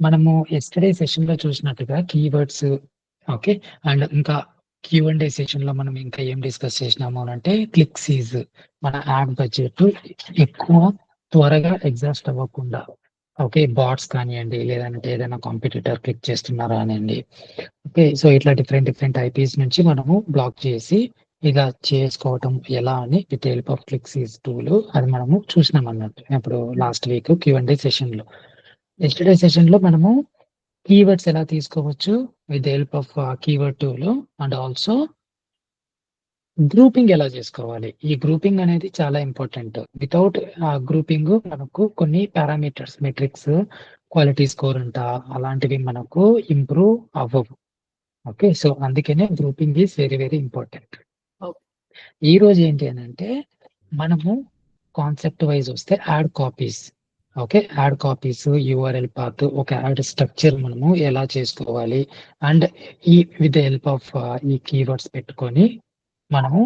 మనము yesterday session లో చూసినట్టుగా కీవర్డ్స్, ఓకే, అండ్ ఇంకా Q&A సెషన్ లో మనం ఇంకా ఏం డిస్కస్ చేసినాము అంటే క్లిక్ సీజ్, మన యాడ్ బడ్జెట్ ఎక్కువ త్వరగా ఎగ్జాస్ట్ అవ్వకుండా, ఓకే, బాట్స్ కానివ్వండి లేదంటే ఏదైనా కాంపిటీటర్ క్లిక్ చేస్తున్నారా అనండి, ఓకే. సో ఇట్లా డిఫరెంట్ ఐపీస్ నుంచి మనము బ్లాక్ చేసి ఇలా చేసుకోవటం ఎలా అని with help of click seize tool అది మనము చూసినాం అన్నట్టు ఇప్పుడు లాస్ట్ వీక్ Q&A సెషన్ లో. ఎస్టర్డే సెషన్ లో మనము కీవర్డ్స్ ఎలా తీసుకోవచ్చు with help of keyword tool and also grouping ఎలా చేసుకోవాలి. ఈ గ్రూపింగ్ అనేది చాలా ఇంపార్టెంట్. వితౌట్ గ్రూపింగ్ మనకు కొన్ని పారామీటర్స్, మెట్రిక్స్, క్వాలిటీ స్కోర్ అంట అలాంటివి మనకు ఇంప్రూవ్ అవ్వవు. ఓకే, సో అందుకనే గ్రూపింగ్ ఈజ్ వెరీ ఇంపార్టెంట్. ఈ రోజు ఏంటి అని అంటే మనము కాన్సెప్ట్ వైజ్ వస్తే add copies, okay, add copies, URL path, ఒక యాడ్ స్ట్రక్చర్ మనము ఎలా చేసుకోవాలి అండ్ ఈ విత్ హెల్ప్ ఆఫ్ ఈ కీవర్డ్స్ పెట్టుకొని మనము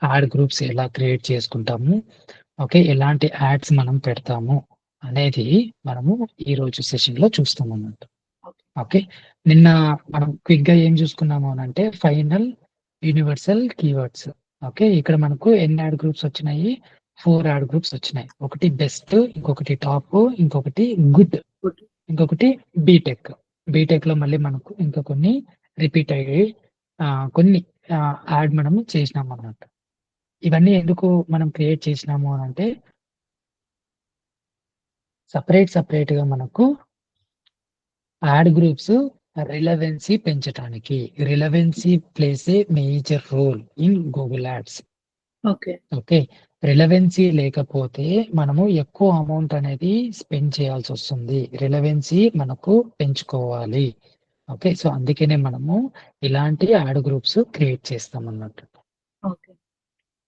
యాడ్ గ్రూప్స్ ఎలా క్రియేట్ చేసుకుంటాము, ఓకే, ఎలాంటి యాడ్స్ మనం పెడతాము అనేది మనము ఈ రోజు సెషన్ లో చూస్తాం అన్నట్టు. ఓకే, నిన్న మనం క్విక్ గా ఏం చూసుకున్నాము అని అంటే ఫైనల్ యూనివర్సల్ కీవర్డ్స్. ఓకే, ఇక్కడ మనకు ఎన్ని యాడ్ గ్రూప్స్ వచ్చినాయి? 4 యాడ్ గ్రూప్స్ వచ్చినాయి. ఒకటి బెస్ట్, ఇంకొకటి టాప్, ఇంకొకటి గుడ్, ఇంకొకటి బీటెక్. బీటెక్ లో మళ్ళీ మనకు ఇంకా కొన్ని రిపీట్ అయ్యి కొన్ని యాడ్ మనం చేసినాం అన్నట్టు. ఇవన్నీ ఎందుకు మనం క్రియేట్ చేసినాము అని అంటే సపరేట్ గా మనకు యాడ్ గ్రూప్స్ రిలవెన్సీ పెంచడానికి. Relevancy plays a major role in Google Ads. Okay, relevancy లేకపోతే మనము ఎక్కువ అమౌంట్ అనేది స్పెండ్ చేయాల్సి వస్తుంది. రిలవెన్సీ మనకు పెంచుకోవాలి. ఓకే, సో అందుకనే మనము ఇలాంటి యాడ్ గ్రూప్స్ క్రియేట్ చేస్తాం అన్నట్టు.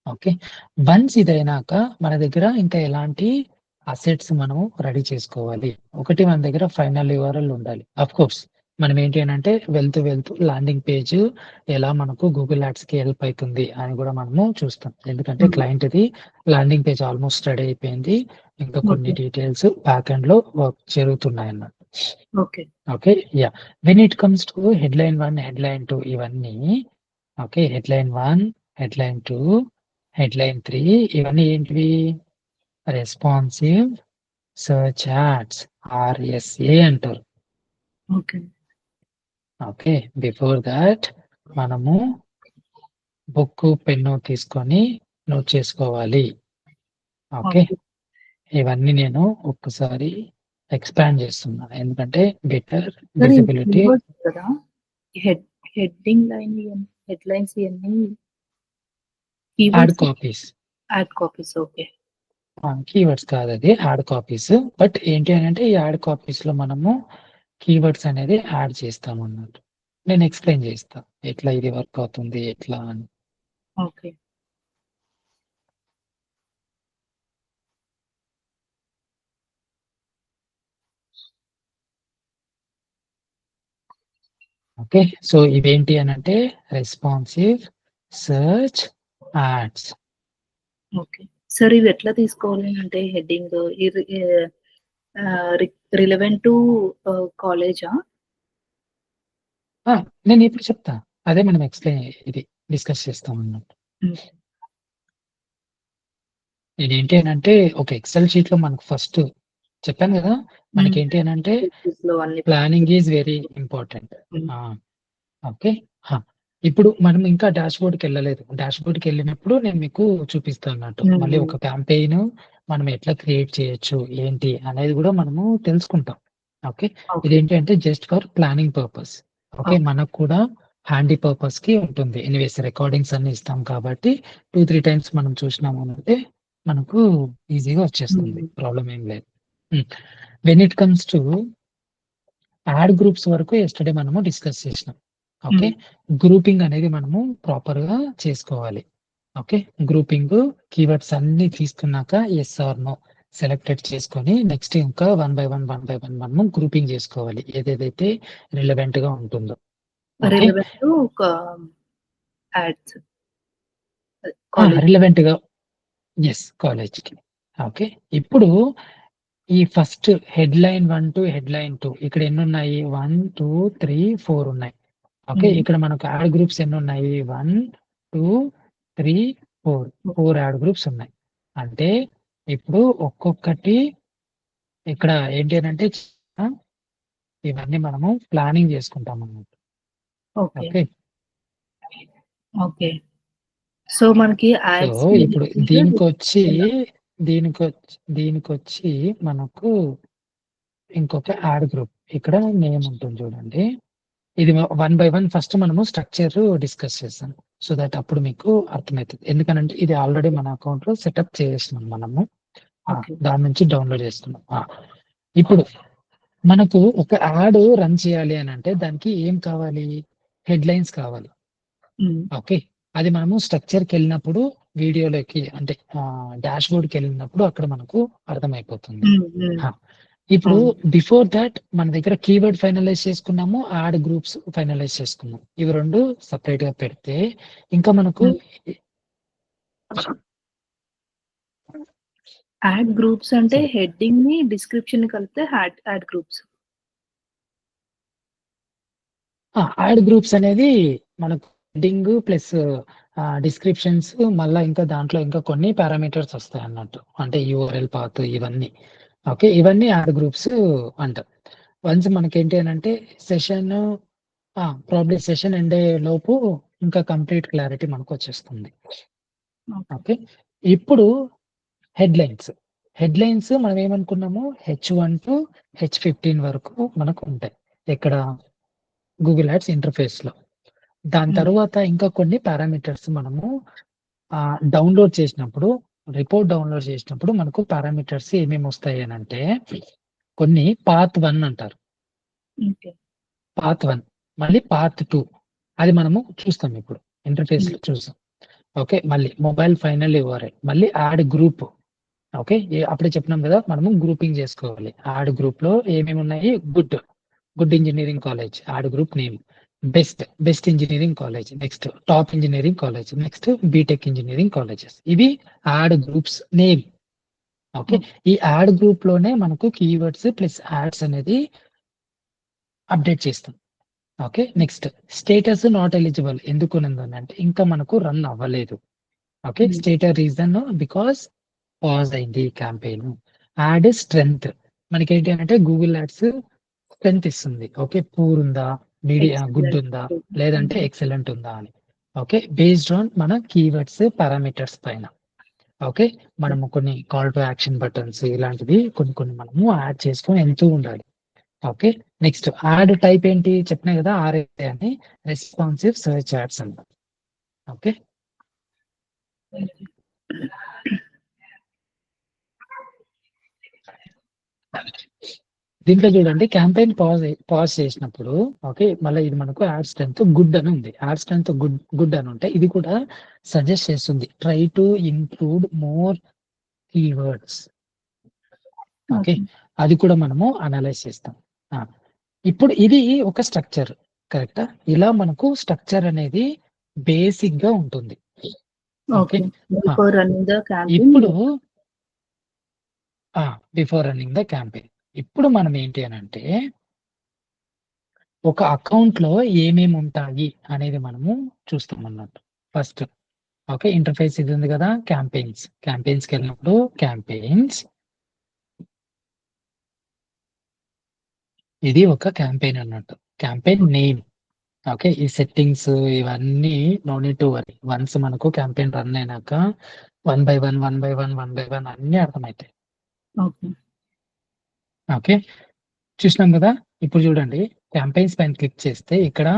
ఓకే, వన్స్ ఇదైనాక మన దగ్గర ఇంకా ఎలాంటి అసెట్స్ మనము రెడీ చేసుకోవాలి. ఒకటి మన దగ్గర ఫైనల్ యూఆర్ఎల్ ఉండాలి. అఫ్ కోర్స్ మనం ఏంటి అని అంటే వెళ్తూ ల్యాండింగ్ పేజ్ ఎలా మనకు గూగుల్ యాడ్స్ కి హెల్ప్ అవుతుంది అని కూడా మనము చూస్తాం. ఎందుకంటే client the landing page almost ready అయిపోయింది. ఇంకా కొన్ని డీటెయిల్స్ బ్యాక్ ఎండ్ లో వర్క్ జరుగుతున్నాయి అన్నమాట. Okay, yeah, when it comes to headline 1, headline 2 ఇవన్నీ, ఓకే, హెడ్లైన్ 1, హెడ్లైన్ 2, హెడ్లైన్ 3 ఇవన్నీ ఏంటివి? రెస్పాన్సివ్ సర్చ్ యాడ్స్, RSA అంటారు. ఓకే, బిఫోర్ దాట్ మనము బుక్ పెన్ను తీసుకొని నోట్ చేసుకోవాలి. ఓకే, ఇవన్నీ నేను ఒక్కసారి ఎక్స్పాండ్ చేస్తున్నా ఎందుకంటే better visibility. Heading line, headlines ఇవన్నీ యాడ్ కాపీస్. ఓకే, కీవర్డ్స్ కాదు, అది యాడ్ కాపీస్. బట్ ఏంటి అని అంటే ఈ యాడ్ కాపీస్ లో మనము కీవర్డ్స్ అనేది యాడ్ చేస్తాం అన్నట్టు. నేను ఎక్స్ప్లెయిన్ చేస్తా ఎట్లా ఇది వర్క్ అవుతుంది ఎట్లా అని. ఓకే, ఓకే, సో ఇవేంటి అని అంటే responsive search ads. Okay sir, ఇవి ఎట్లా తీసుకోవాలి అంటే హెడ్డింగ్ రిలవెంట్ టు కాలేజా? నేను ఇప్పుడు చెప్తా, అదే మనం ఎక్స్ప్లెయిన్ ఇది డిస్కస్ చేస్తాం అన్నట్టు. ఇదేంటి అని అంటే ఒక ఎక్సెల్ షీట్ లో మనకు ఫస్ట్ చెప్పాను కదా, మనకి ఏంటి అని అంటే planning is very important. Okay, ఇప్పుడు మనం ఇంకా డాష్ బోర్డ్కి వెళ్ళలేదు. డాష్ బోర్డ్కి వెళ్ళినప్పుడు నేను మీకు చూపిస్తాను అన్నట్టు. మళ్ళీ ఒక క్యాంపెయిన్ మనం ఎట్లా క్రియేట్ చేయొచ్చు ఏంటి అనేది కూడా మనము తెలుసుకుంటాం. ఓకే, ఇదేంటి అంటే just for planning purpose. Okay, మనకు కూడా హ్యాండీ పర్పస్ కి ఉంటుంది. ఎనీవేస్ రికార్డింగ్స్ అన్ని ఇస్తాం కాబట్టి 2-3 టైమ్స్ మనం చూసినాము అంటే మనకు ఈజీగా వచ్చేస్తుంది, ప్రాబ్లం ఏం లేదు. When it comes to add groups వరకు ఎస్టర్డే మనము డిస్కస్ చేసినాం. ఓకే, గ్రూపింగ్ అనేది మనము ప్రాపర్ గా చేసుకోవాలి. ఓకే, గ్రూపింగ్ కీవర్డ్స్ అన్ని తీసుకున్నాక ఎస్ ఆర్ నో సెలెక్టెడ్ చేసుకొని నెక్స్ట్ ఇంకా 1 by 1 మనము గ్రూపింగ్ చేసుకోవాలి ఏదేదైతే రిలవెంట్ గా ఉంటుందో. రిలవెంట్ గా ఎస్ కాలేజ్ కి. ఓకే, ఇప్పుడు ఈ ఫస్ట్ హెడ్లైన్ 1 టు హెడ్లైన్ 2 ఇక్కడ ఎన్ని ఉన్నాయి? 1 2 3 4 ఉన్నాయి. ఓకే, ఇక్కడ మనకు యాడ్ గ్రూప్స్ ఎన్ని ఉన్నాయి? 1 2 3 4 యాడ్ గ్రూప్స్ ఉన్నాయి. అంటే ఇప్పుడు ఒక్కొక్కటి ఇక్కడ ఏంటి అని అంటే ఇవన్నీ మనము ప్లానింగ్ చేసుకుంటాం అన్నమాట. Okay okay, okay. సో మనకి యాడ్స్ ఇప్పుడు దీనికొచ్చి మనకు ఇంకొక యాడ్ గ్రూప్ ఇక్కడ నేమ్ ఉంటుంది చూడండి. ఇది 1 by 1 ఫస్ట్ మనము స్ట్రక్చర్ డిస్కస్ చేస్తాం. సో దట్ అప్పుడు మీకు అర్థమవుతుంది. ఎందుకనంటే ఇది ఆల్రెడీ మన అకౌంట్ లో సెటప్ చేస్తున్నాం మనము. దాని నుంచి డౌన్లోడ్ చేసుకున్నాం. ఇప్పుడు మనకు ఒక యాడ్ రన్ చేయాలి అని అంటే దానికి ఏం కావాలి? హెడ్లైన్స్ కావాలి. ఓకే, అది మనము స్ట్రక్చర్కి వెళ్ళినప్పుడు వీడియోలోకి అంటే డాష్ బోర్డ్కి వెళ్ళినప్పుడు అక్కడ మనకు అర్థమైపోతుంది. ఇప్పుడు బిఫోర్ దాట్ మన దగ్గర కీవర్డ్ ఫైనలైజ్ చేసుకున్నాము, యాడ్ గ్రూప్స్ ఫైనలైజ్ చేసుకున్నాం. ఇవి రెండు సపరేట్ గా పెడితే ఇంకా మనకు యాడ్ గ్రూప్స్ అంటే హెడ్డింగ్ ని డిస్క్రిప్షన్ కలిపితే యాడ్ గ్రూప్స్. యాడ్ గ్రూప్స్ అనేది మనకు హెడ్డింగ్ ప్లస్ డిస్క్రిప్షన్స్ మళ్ళీ ఇంకా దాంట్లో ఇంకా కొన్ని పారామీటర్స్ వస్తాయి అన్నట్టు. అంటే యూఆర్ఎల్ పాత్ ఇవన్నీ. ఓకే, ఇవన్నీ యాడ్ గ్రూప్స్ అంటారు. వన్స్ మనకేంటి అని అంటే సెషన్ ప్రాబ్లీ సెషన్ ఎండ్ లోపు ఇంకా కంప్లీట్ క్లారిటీ మనకు వచ్చేస్తుంది. ఓకే, ఇప్పుడు హెడ్లైన్స్ మనం ఏమనుకున్నాము? H1 టు H15 వరకు మనకు ఉంటాయి ఇక్కడ గూగుల్ యాడ్స్ ఇంటర్ఫేస్ లో. దాని తర్వాత ఇంకా కొన్ని పారామీటర్స్ మనము డౌన్లోడ్ చేసినప్పుడు, రిపోర్ట్ డౌన్లోడ్ చేసినప్పుడు మనకు పారామీటర్స్ ఏమేమి వస్తాయి అని అంటే కొన్ని పాత్ 1 అంటారు. పాత్ 1 మళ్ళీ పాత్ 2 అది మనము చూస్తాం ఇప్పుడు ఇంటర్ఫేస్ లో చూస్తాం. ఓకే, మళ్ళీ మొబైల్ ఫైనల్ యూఆర్ఎల్, మళ్ళీ యాడ్ గ్రూప్. ఓకే, అప్పుడే చెప్పినాం కదా మనము గ్రూపింగ్ చేసుకోవాలి. యాడ్ గ్రూప్ లో ఏమేమి ఉన్నాయి? Good engineering college ad group name, best engineering college, next top engineering college, next BTech engineering colleges. ఇవి యాడ్ గ్రూప్స్ నేమ్. ఓకే, ఈ యాడ్ గ్రూప్ లోనే మనకు కీవర్డ్స్ ప్లస్ యాడ్స్ అనేది అప్డేట్ చేస్తాం. Okay, next status not eligible ఎందుకు అంటే ఇంకా మనకు రన్ అవ్వలేదు. Okay, status reason because pause అయింది క్యాంపెయిన్. యాడ్ స్ట్రెంగ్త్ మనకి ఏంటి అంటే గూగుల్ యాడ్స్ స్ట్రెంగ్త్ ఇస్తుంది. ఓకే, పూర్ ఉందా, గుడ్ ఉందా, లేదంటే ఎక్సలెంట్ ఉందా అని. ఓకే, బేస్డ్ ఆన్ మన కీవర్డ్స్ పారామీటర్స్ పైన. ఓకే, మనము కొన్ని కాల్ టు యాక్షన్ బటన్స్ ఇలాంటివి కొన్ని మనము యాడ్ చేసుకొని వెళ్తూ ఉండాలి. ఓకే, నెక్స్ట్ యాడ్ టైప్ ఏంటి చెప్పినా కదా, RSA అని రెస్పాన్సివ్ సర్చ్ యాడ్స్ అంట. ఓకే, దీంట్లో చూడండి క్యాంపెయిన్ పాజ్ చేసినప్పుడు ఓకే మళ్ళీ ఇది మనకు యాడ్ స్ట్రెంత్ గుడ్ అని ఉంది. యాడ్ స్ట్రెంత్ గుడ్ అని ఉంటే ఇది కూడా సజెస్ట్ చేస్తుంది try to include more keywords. Okay, అది కూడా మనము అనలైజ్ చేస్తాం. ఇప్పుడు ఇది ఒక స్ట్రక్చర్ కరెక్టా? ఇలా మనకు స్ట్రక్చర్ అనేది బేసిక్ గా ఉంటుంది. ఓకే, ఇప్పుడు బిఫోర్ రన్నింగ్ ద క్యాంపెయిన్ ఇప్పుడు మనం ఏంటి అని అంటే ఒక అకౌంట్ లో ఏమేమి ఉంటాయి అనేది మనము చూస్తాం అన్నట్టు. ఫస్ట్ ఓకే, ఇంటర్ఫేస్ ఇది ఉంది కదా, క్యాంపెయిన్స్కి వెళ్ళినప్పుడు క్యాంపెయిన్స్ ఇది ఒక క్యాంపెయిన్ అన్నట్టు, క్యాంపెయిన్ నేమ్. ఓకే, ఈ సెట్టింగ్స్ ఇవన్నీ no need to worry. Once మనకు క్యాంపెయిన్ రన్ అయినాక 1 by 1 అన్ని అర్థమవుతాయి. ఓకే, చూసినాం కదా. ఇప్పుడు చూడండి క్యాంపెయిన్స్ పైన క్లిక్ చేస్తే ఇక్కడ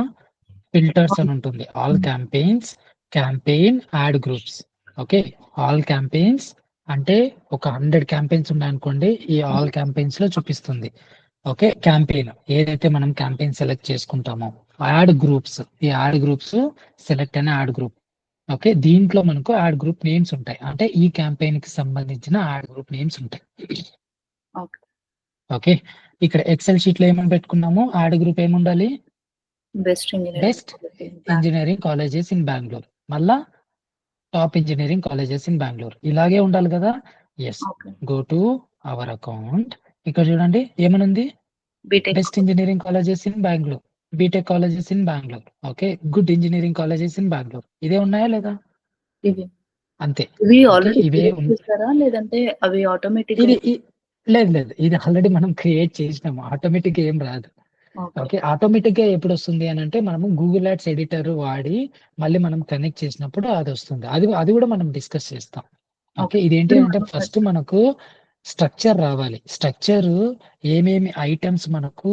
ఫిల్టర్స్ అని ఉంటుంది. All campaigns, campaign, add groups. Okay, all campaigns అంటే ఒక 100 క్యాంపెయిన్స్ ఉన్నాయనుకోండి, ఈ ఆల్ క్యాంపెయిన్స్ లో చూపిస్తుంది. ఓకే, క్యాంపెయిన్ ఏదైతే మనం క్యాంపెయిన్ సెలెక్ట్ చేసుకుంటామో, యాడ్ గ్రూప్స్, ఈ యాడ్ గ్రూప్స్ సెలెక్ట్ అయిన యాడ్ గ్రూప్. ఓకే, దీంట్లో మనకు యాడ్ గ్రూప్ నేమ్స్ ఉంటాయి. అంటే ఈ క్యాంపెయిన్ కి సంబంధించిన యాడ్ గ్రూప్ నేమ్స్ ఉంటాయి. ఓకే, ఇక్కడ ఎక్సెల్ షీట్ లో ఏమని పెట్టుకున్నాము? యాడ్ గ్రూప్ ఏముండాలి? Best engineering colleges in Bengaluru, మళ్ళా top engineering colleges in Bengaluru, ఇలాగే ఉండాలి కదా. Yes, go to our account. ఇక్కడ చూడండి ఏమనుంది, BTech best engineering colleges in Bengaluru, BTech colleges in Bengaluru, okay, good engineering colleges in Bengaluru. ఇదే ఉన్నాయా లేదా? ఇవి అంతే. ఇవి ఓకే, ఆల్రెడీ ఇవే క్రియేట్ చేస్తారా లేదంటే అవి ఆటోమేటిక్ గా? లేదు లేదు, ఇది ఆల్రెడీ మనం క్రియేట్ చేసినాము, ఆటోమేటిక్ ఏం రాదు. ఓకే. ఓకే, ఆటోమేటిక్ గా ఎప్పుడు వస్తుంది అని అంటే మనము గూగుల్ యాడ్స్ ఎడిటర్ వాడి మళ్ళీ మనం కనెక్ట్ చేసినప్పుడు అది వస్తుంది. అది కూడా మనం డిస్కస్ చేస్తాం. ఓకే, ఇదేంటి అంటే ఫస్ట్ మనకు స్ట్రక్చర్ రావాలి. స్ట్రక్చర్ ఏమేమి ఐటమ్స్ మనకు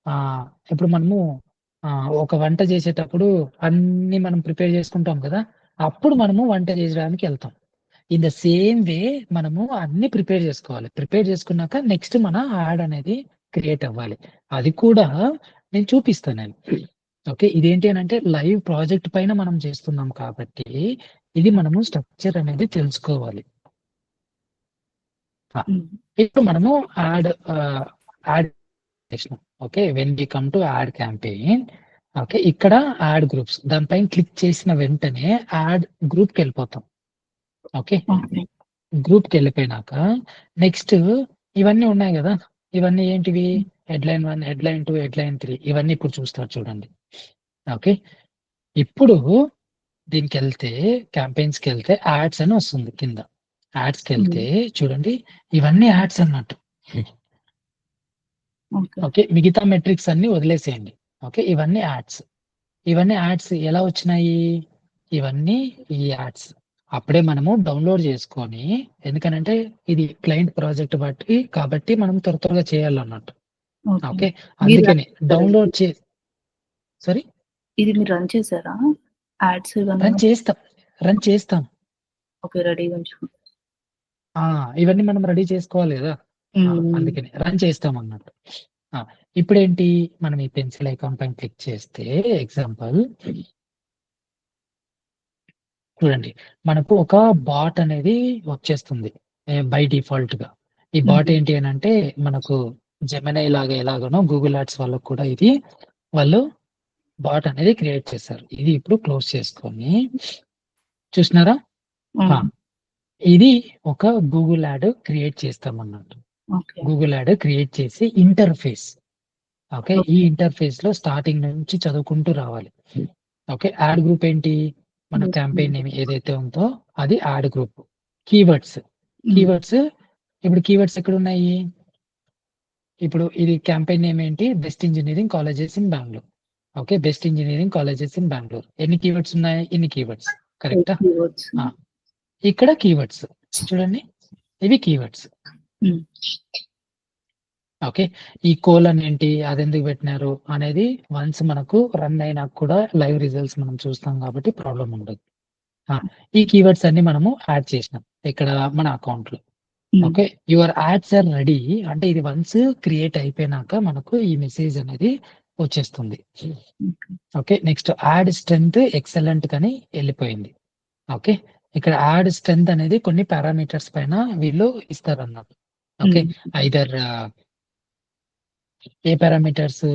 ఆ ఇప్పుడు మనము ఒక వంట చేసేటప్పుడు అన్ని మనం ప్రిపేర్ చేసుకుంటాం కదా, అప్పుడు మనము వంట చేయడానికి వెళ్తాం. ఇన్ ద సేమ్ వే మనము అన్ని ప్రిపేర్ చేసుకోవాలి. ప్రిపేర్ చేసుకున్నాక నెక్స్ట్ మన యాడ్ అనేది క్రియేట్ అవ్వాలి. అది కూడా నేను చూపిస్తాను నేను. ఓకే, ఇదేంటి అని అంటే లైవ్ ప్రాజెక్ట్ పైన మనం చేస్తున్నాం కాబట్టి ఇది మనము స్ట్రక్చర్ అనేది తెలుసుకోవాలి. ఇప్పుడు మనము యాడ్ చేసినాం. Okay, when we come to ad campaign, okay, ఇక్కడ యాడ్ గ్రూప్స్ దానిపైన క్లిక్ చేసిన వెంటనే యాడ్ గ్రూప్ కి వెళ్ళిపోతాం. ఓకే, గ్రూప్ కి వెళ్ళిపోయినాక నెక్స్ట్ ఇవన్నీ ఉన్నాయి కదా, ఇవన్నీ ఏంటివి, హెడ్లైన్ 1, హెడ్లైన్ 2, హెడ్లైన్ 3, ఇవన్నీ ఇప్పుడు చూస్తారు చూడండి. ఓకే, ఇప్పుడు దీనికి వెళ్తే క్యాంపెయిన్స్ కి వెళ్తే యాడ్స్ అని వస్తుంది కింద. యాడ్స్ కి వెళ్తే చూడండి ఇవన్నీ యాడ్స్ అన్నట్టు. ఓకే, మిగతా మెట్రిక్స్ అన్ని వదిలేసేయండి. ఓకే, ఇవన్నీ యాడ్స్. ఇవన్నీ యాడ్స్ ఎలా వచ్చినాయి, ఇవన్నీ ఈ యాడ్స్ అప్పుడే మనము డౌన్లోడ్ చేసుకొని, ఎందుకనంటే ఇది క్లయింట్ ప్రాజెక్ట్ బట్టి కాబట్టి మనం త్వరగా చేయాలన్నట్టు. ఓకే, అందుకని డౌన్లోడ్ సారీ ఇది మీరు రన్ చేశారా? యాడ్స్ రన్ చేస్తాం. ఓకే, రెడీగా ఉంచుకుంటాం. ఇవన్నీ మనం రెడీ చేసుకోవాలి కదా, అందుకని రన్ చేస్తాం అన్నట్టు. ఇప్పుడు ఏంటి, మనం ఈ పెన్సిల్ ఐకాన్ పైన క్లిక్ చేస్తే ఎగ్జాంపుల్ చూడండి మనకు ఒక బాట్ అనేది వచ్చేస్తుంది బై డిఫాల్ట్ గా. ఈ బాట్ ఏంటి అని అంటే మనకు జెమినై లాగా ఎలాగనో గూగుల్ యాడ్స్ వాళ్ళకు కూడా ఇది వాళ్ళు బాట్ అనేది క్రియేట్ చేశారు. ఇది ఇప్పుడు క్లోజ్ చేసుకొని చూసినారా, ఇది ఒక గూగుల్ యాడ్ క్రియేట్ చేస్తాం అన్నట్టు. గూగుల్ యాడ్ క్రియేట్ చేసి ఇంటర్ఫేస్, ఓకే, ఈ ఇంటర్ఫేస్ లో స్టార్టింగ్ నుంచి చదువుకుంటూ రావాలి. ఓకే, యాడ్ గ్రూప్ ఏంటి, మన క్యాంపెయిన్ నేమ్ ఏదైతే ఉందో అది యాడ్ గ్రూప్. కీవర్డ్స్ ఇప్పుడు కీవర్డ్స్ ఎక్కడ ఉన్నాయి, ఇప్పుడు ఇది క్యాంపెయిన్ నేమ్ ఏంటి, best engineering colleges in Bengaluru. Okay, best engineering colleges in Bengaluru. ఎన్ని కీవర్డ్స్ ఉన్నాయి, ఇన్ని కీవర్డ్స్, కరెక్టా? ఇక్కడ కీవర్డ్స్ చూడండి, ఇవి కీవర్డ్స్. ఓకే, ఈ కోలన్ ఏంటి, అది ఎందుకు పెట్టినారు అనేది వన్స్ మనకు రన్ అయినా కూడా లైవ్ రిజల్ట్స్ మనం చూస్తాం కాబట్టి ప్రాబ్లం ఉండదు. ఈ కీవర్డ్స్ అన్ని మనము యాడ్ చేసినాం ఇక్కడ మన అకౌంట్ లో. Okay, your ads are ready అంటే ఇది వన్స్ క్రియేట్ అయిపోయినాక మనకు ఈ మెసేజ్ అనేది వచ్చేస్తుంది. Okay, next add strength excellent అని వెళ్ళిపోయింది. ఓకే, ఇక్కడ యాడ్ స్ట్రెంగ్త్ అనేది కొన్ని పారామీటర్స్ పైన వీళ్ళు ఇస్తారు అన్నట్టు. ఓకే, ఐదర్ ఏ పారామీటర్స్,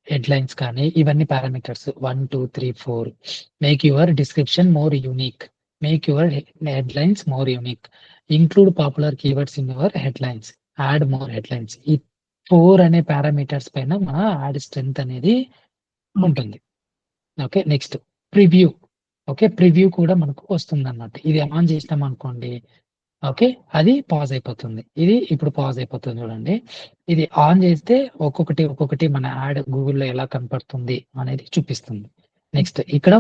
హెడ్లైన్స్ కానీ ఇవన్నీ parameters 1, 2, 3, 4. Make your description more unique, make your headlines more unique, include popular keywords in your headlines, add more headlines. ఈ 4 అనే పారామీటర్స్ పైన మన యాడ్ స్ట్రెంగ్త్ అనేది ఉంటుంది. Okay, next preview. Okay, preview కూడా మనకు వస్తుంది అన్నట్టు. ఇది ఆన్ చేసినాం అనుకోండి, ఓకే, అది పాజ్ అయిపోతుంది. ఇది ఇప్పుడు పాజ్ అయిపోతుంది చూడండి. ఇది ఆన్ చేస్తే ఒక్కొక్కటి మన యాడ్ గూగుల్లో ఎలా కనపడుతుంది అనేది చూపిస్తుంది. నెక్స్ట్ ఇక్కడ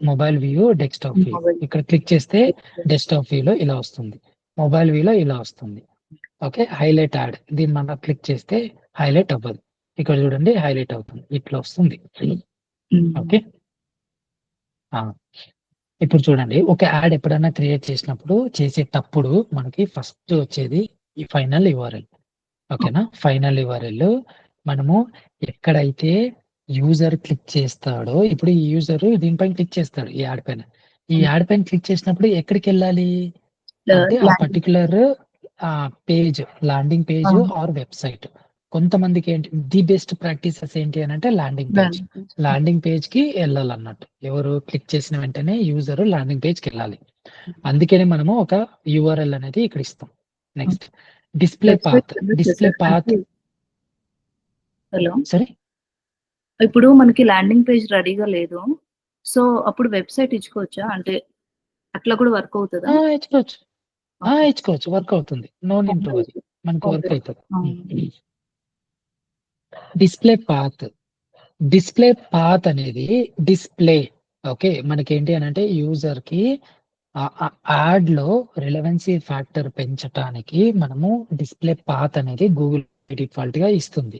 మొబైల్ వ్యూ, డెస్క్టాప్ వ్యూ. ఇక్కడ క్లిక్ చేస్తే డెస్క్టాప్ వ్యూలో ఇలా వస్తుంది, మొబైల్ వ్యూలో ఇలా వస్తుంది. ఓకే, హైలైట్ యాడ్, దీన్ని మనం క్లిక్ చేస్తే హైలైట్ అవ్వదు. ఇక్కడ చూడండి హైలైట్ అవుతుంది, ఇట్లా వస్తుంది. ఓకే, ఇప్పుడు చూడండి ఒక యాడ్ ఎప్పుడైనా క్రియేట్ చేసేటప్పుడు మనకి ఫస్ట్ వచ్చేది ఈ ఫైనల్ యూఆర్ఎల్. ఓకేనా, ఫైనల్ యూఆర్ఎల్ మనము ఎక్కడైతే యూజర్ క్లిక్ చేస్తాడో, ఇప్పుడు ఈ యూజర్ దీనిపైన క్లిక్ చేస్తాడు ఈ యాడ్ పైన. ఈ యాడ్ పైన క్లిక్ చేసినప్పుడు ఎక్కడికి వెళ్ళాలి అంటే ఆ particular page, landing page or website. కొంతమందికి ఏంటి ది బెస్ట్ ప్రాక్టీసెస్ ఏంటి అని అంటే ల్యాండింగ్ పేజ్ కి వెళ్ళాలన్నట్టు. ఎవరు క్లిక్ చేసిన వెంటనే యూజర్ ల్యాండింగ్ పేజ్ కి వెళ్ళాలి. అందుకనే మనము ఒక యూఆర్ఎల్ అనేది ఇక్కడ ఇస్తాం. నెక్స్ట్ డిస్ప్లే పాత్ హలో, సరే ఇప్పుడు మనకి ల్యాండింగ్ పేజ్ రెడీగా లేదు. సో అప్పుడు వెబ్సైట్ ఇచ్చుకోవచ్చా? అంటే అట్లా కూడా వర్క్ అవుతుందా? ఇచ్చుకోవచ్చు ఓకే. ఇచ్చుకోవచ్చు, వర్క్ అవుతుంది. నో నీడ్ టు వరీ, మనకు వర్క్ ఓకే. అవుతుంది. డిస్ప్లే పాత్ అనేది డిస్ప్లే, ఓకే, మనకేంటి అని అంటే యూజర్ కి యాడ్ లో రిలవెన్సీ ఫ్యాక్టర్ పెంచడానికి మనము డిస్ప్లే పాత్ అనేది గూగుల్ డిఫాల్ట్ గా ఇస్తుంది.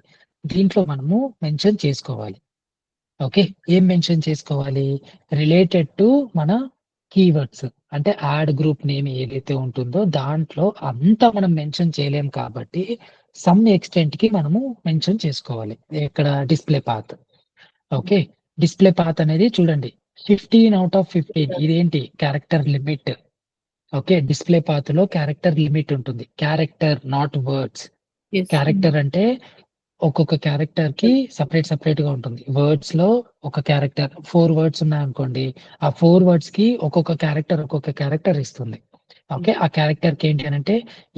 దీంట్లో మనము మెన్షన్ చేసుకోవాలి. ఓకే, ఏం మెన్షన్ చేసుకోవాలి? రిలేటెడ్ టు మన కీవర్డ్స్, అంటే యాడ్ గ్రూప్ నేమ్ ఏదైతే ఉంటుందో దాంట్లో అంతా మనం మెన్షన్ చేయలేం కాబట్టి సమ్ ఎక్స్టెంట్ కి మనము మెన్షన్ చేసుకోవాలి. ఇక్కడ display path. Okay, display path అనేది చూడండి 15/15. ఇదేంటి? Character limit. Okay, display path లో క్యారెక్టర్ లిమిట్ ఉంటుంది. Character, not words. క్యారెక్టర్ అంటే ఒక్కొక్క క్యారెక్టర్ కి సపరేట్ గా ఉంటుంది. వర్డ్స్ లో ఒక క్యారెక్టర్ 4 వర్డ్స్ ఉన్నాయనుకోండి, ఆ 4 వర్డ్స్ కి ఒక్కొక్క క్యారెక్టర్ ఇస్తుంది. ఓకే, ఆ క్యారెక్టర్ కి ఏంటి అని అంటే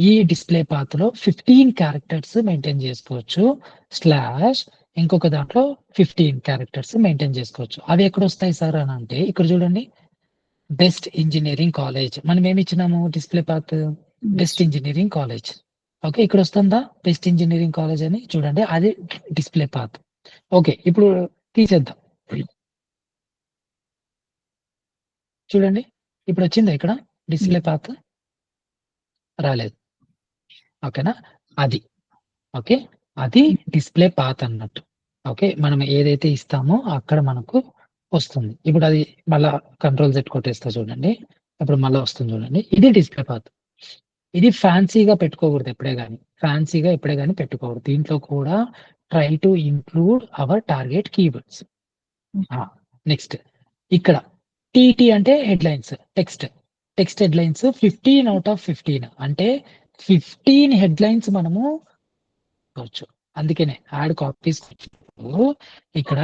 ఈ డిస్ప్లే పాత్ లో 15 క్యారెక్టర్స్ మెయింటైన్ చేసుకోవచ్చు. స్లాష్ ఇంకొక దాంట్లో 15 క్యారెక్టర్స్ మెయింటైన్ చేసుకోవచ్చు. అవి ఎక్కడ వస్తాయి సార్ అని అంటే ఇక్కడ చూడండి, బెస్ట్ ఇంజనీరింగ్ కాలేజ్. మనం ఏమి ఇచ్చినాము display path? Best engineering college. Okay, ఇక్కడ వస్తుందా బెస్ట్ ఇంజనీరింగ్ కాలేజ్ అని? చూడండి, అది డిస్ప్లే పాత్. ఓకే, ఇప్పుడు తీసేద్దాం. చూడండి, ఇప్పుడు వచ్చిందా ఇక్కడ డిస్ప్లే పాత్? రాలేదు. ఓకేనా? అది ఓకే, అది డిస్ప్లే పాత్ అన్నట్టు. ఓకే, మనం ఏదైతే ఇస్తామో అక్కడ మనకు వస్తుంది. ఇప్పుడు అది మళ్ళా కంట్రోల్ Z కొట్టేస్తా చూడండి, ఇప్పుడు మళ్ళీ వస్తుంది చూడండి. ఇది డిస్ప్లే పాత్. ఇది ఫ్యాన్సీగా పెట్టుకోకూడదు ఎప్పుడే గానీ పెట్టుకోకూడదు. దీంట్లో కూడా try to include our target keywords. Next ఇక్కడ టీటీ అంటే హెడ్లైన్స్, టెక్స్ట్ హెడ్లైన్స్ 15/15 అంటే 15 హెడ్లైన్స్ మనము వచ్చు. అందుకనే యాడ్ కాపీస్ ఇక్కడ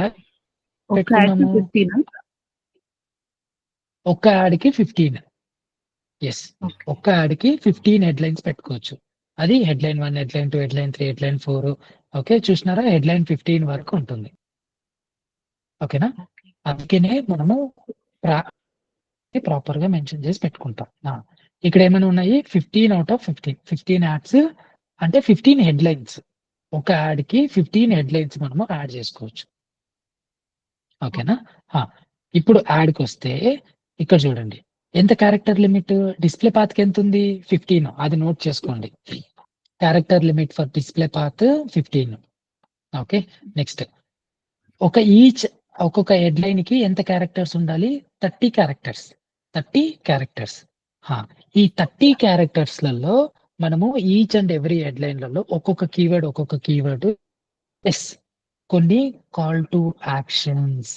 పెట్టుకున్నాము. ఒక్క యాడ్ కి 15. ఎస్, ఒక్క యాడ్ కి 15 హెడ్లైన్స్ పెట్టుకోవచ్చు. అది headline 1, headline 2, headline 3, headline 4. Okay, చూసినారా? హెడ్లైన్ 15 వరకు ఉంటుంది. ఓకేనా? అందుకనే మనము ప్రాపర్ గా మెన్షన్ చేసి పెట్టుకుంటాం. ఇక్కడ ఏమైనా ఉన్నాయి 15/15, 15 యాడ్స్ అంటే 15 హెడ్లైన్స్. ఒక యాడ్ కి 15 హెడ్లైన్స్ మనము యాడ్ చేసుకోవచ్చు. ఓకేనా? ఇప్పుడు యాడ్కి వస్తే ఇక్కడ చూడండి, ఎంత క్యారెక్టర్ లిమిట్ డిస్ప్లే పాత్ కి ఎంత ఉంది? 15. అది నోట్ చేసుకోండి. Character limit for display path 15. Okay, next ఒక్కొక్క హెడ్లైన్ కి ఎంత క్యారెక్టర్స్ ఉండాలి? 30 క్యారెక్టర్స్. ఈ 30 క్యారెక్టర్స్ లలో మనము ఈచ్ అండ్ ఎవ్రీ హెడ్లైన్ లలో ఒక్కొక్క కీవర్డ్ ఎస్, కొన్ని కాల్ టు యాక్షన్స్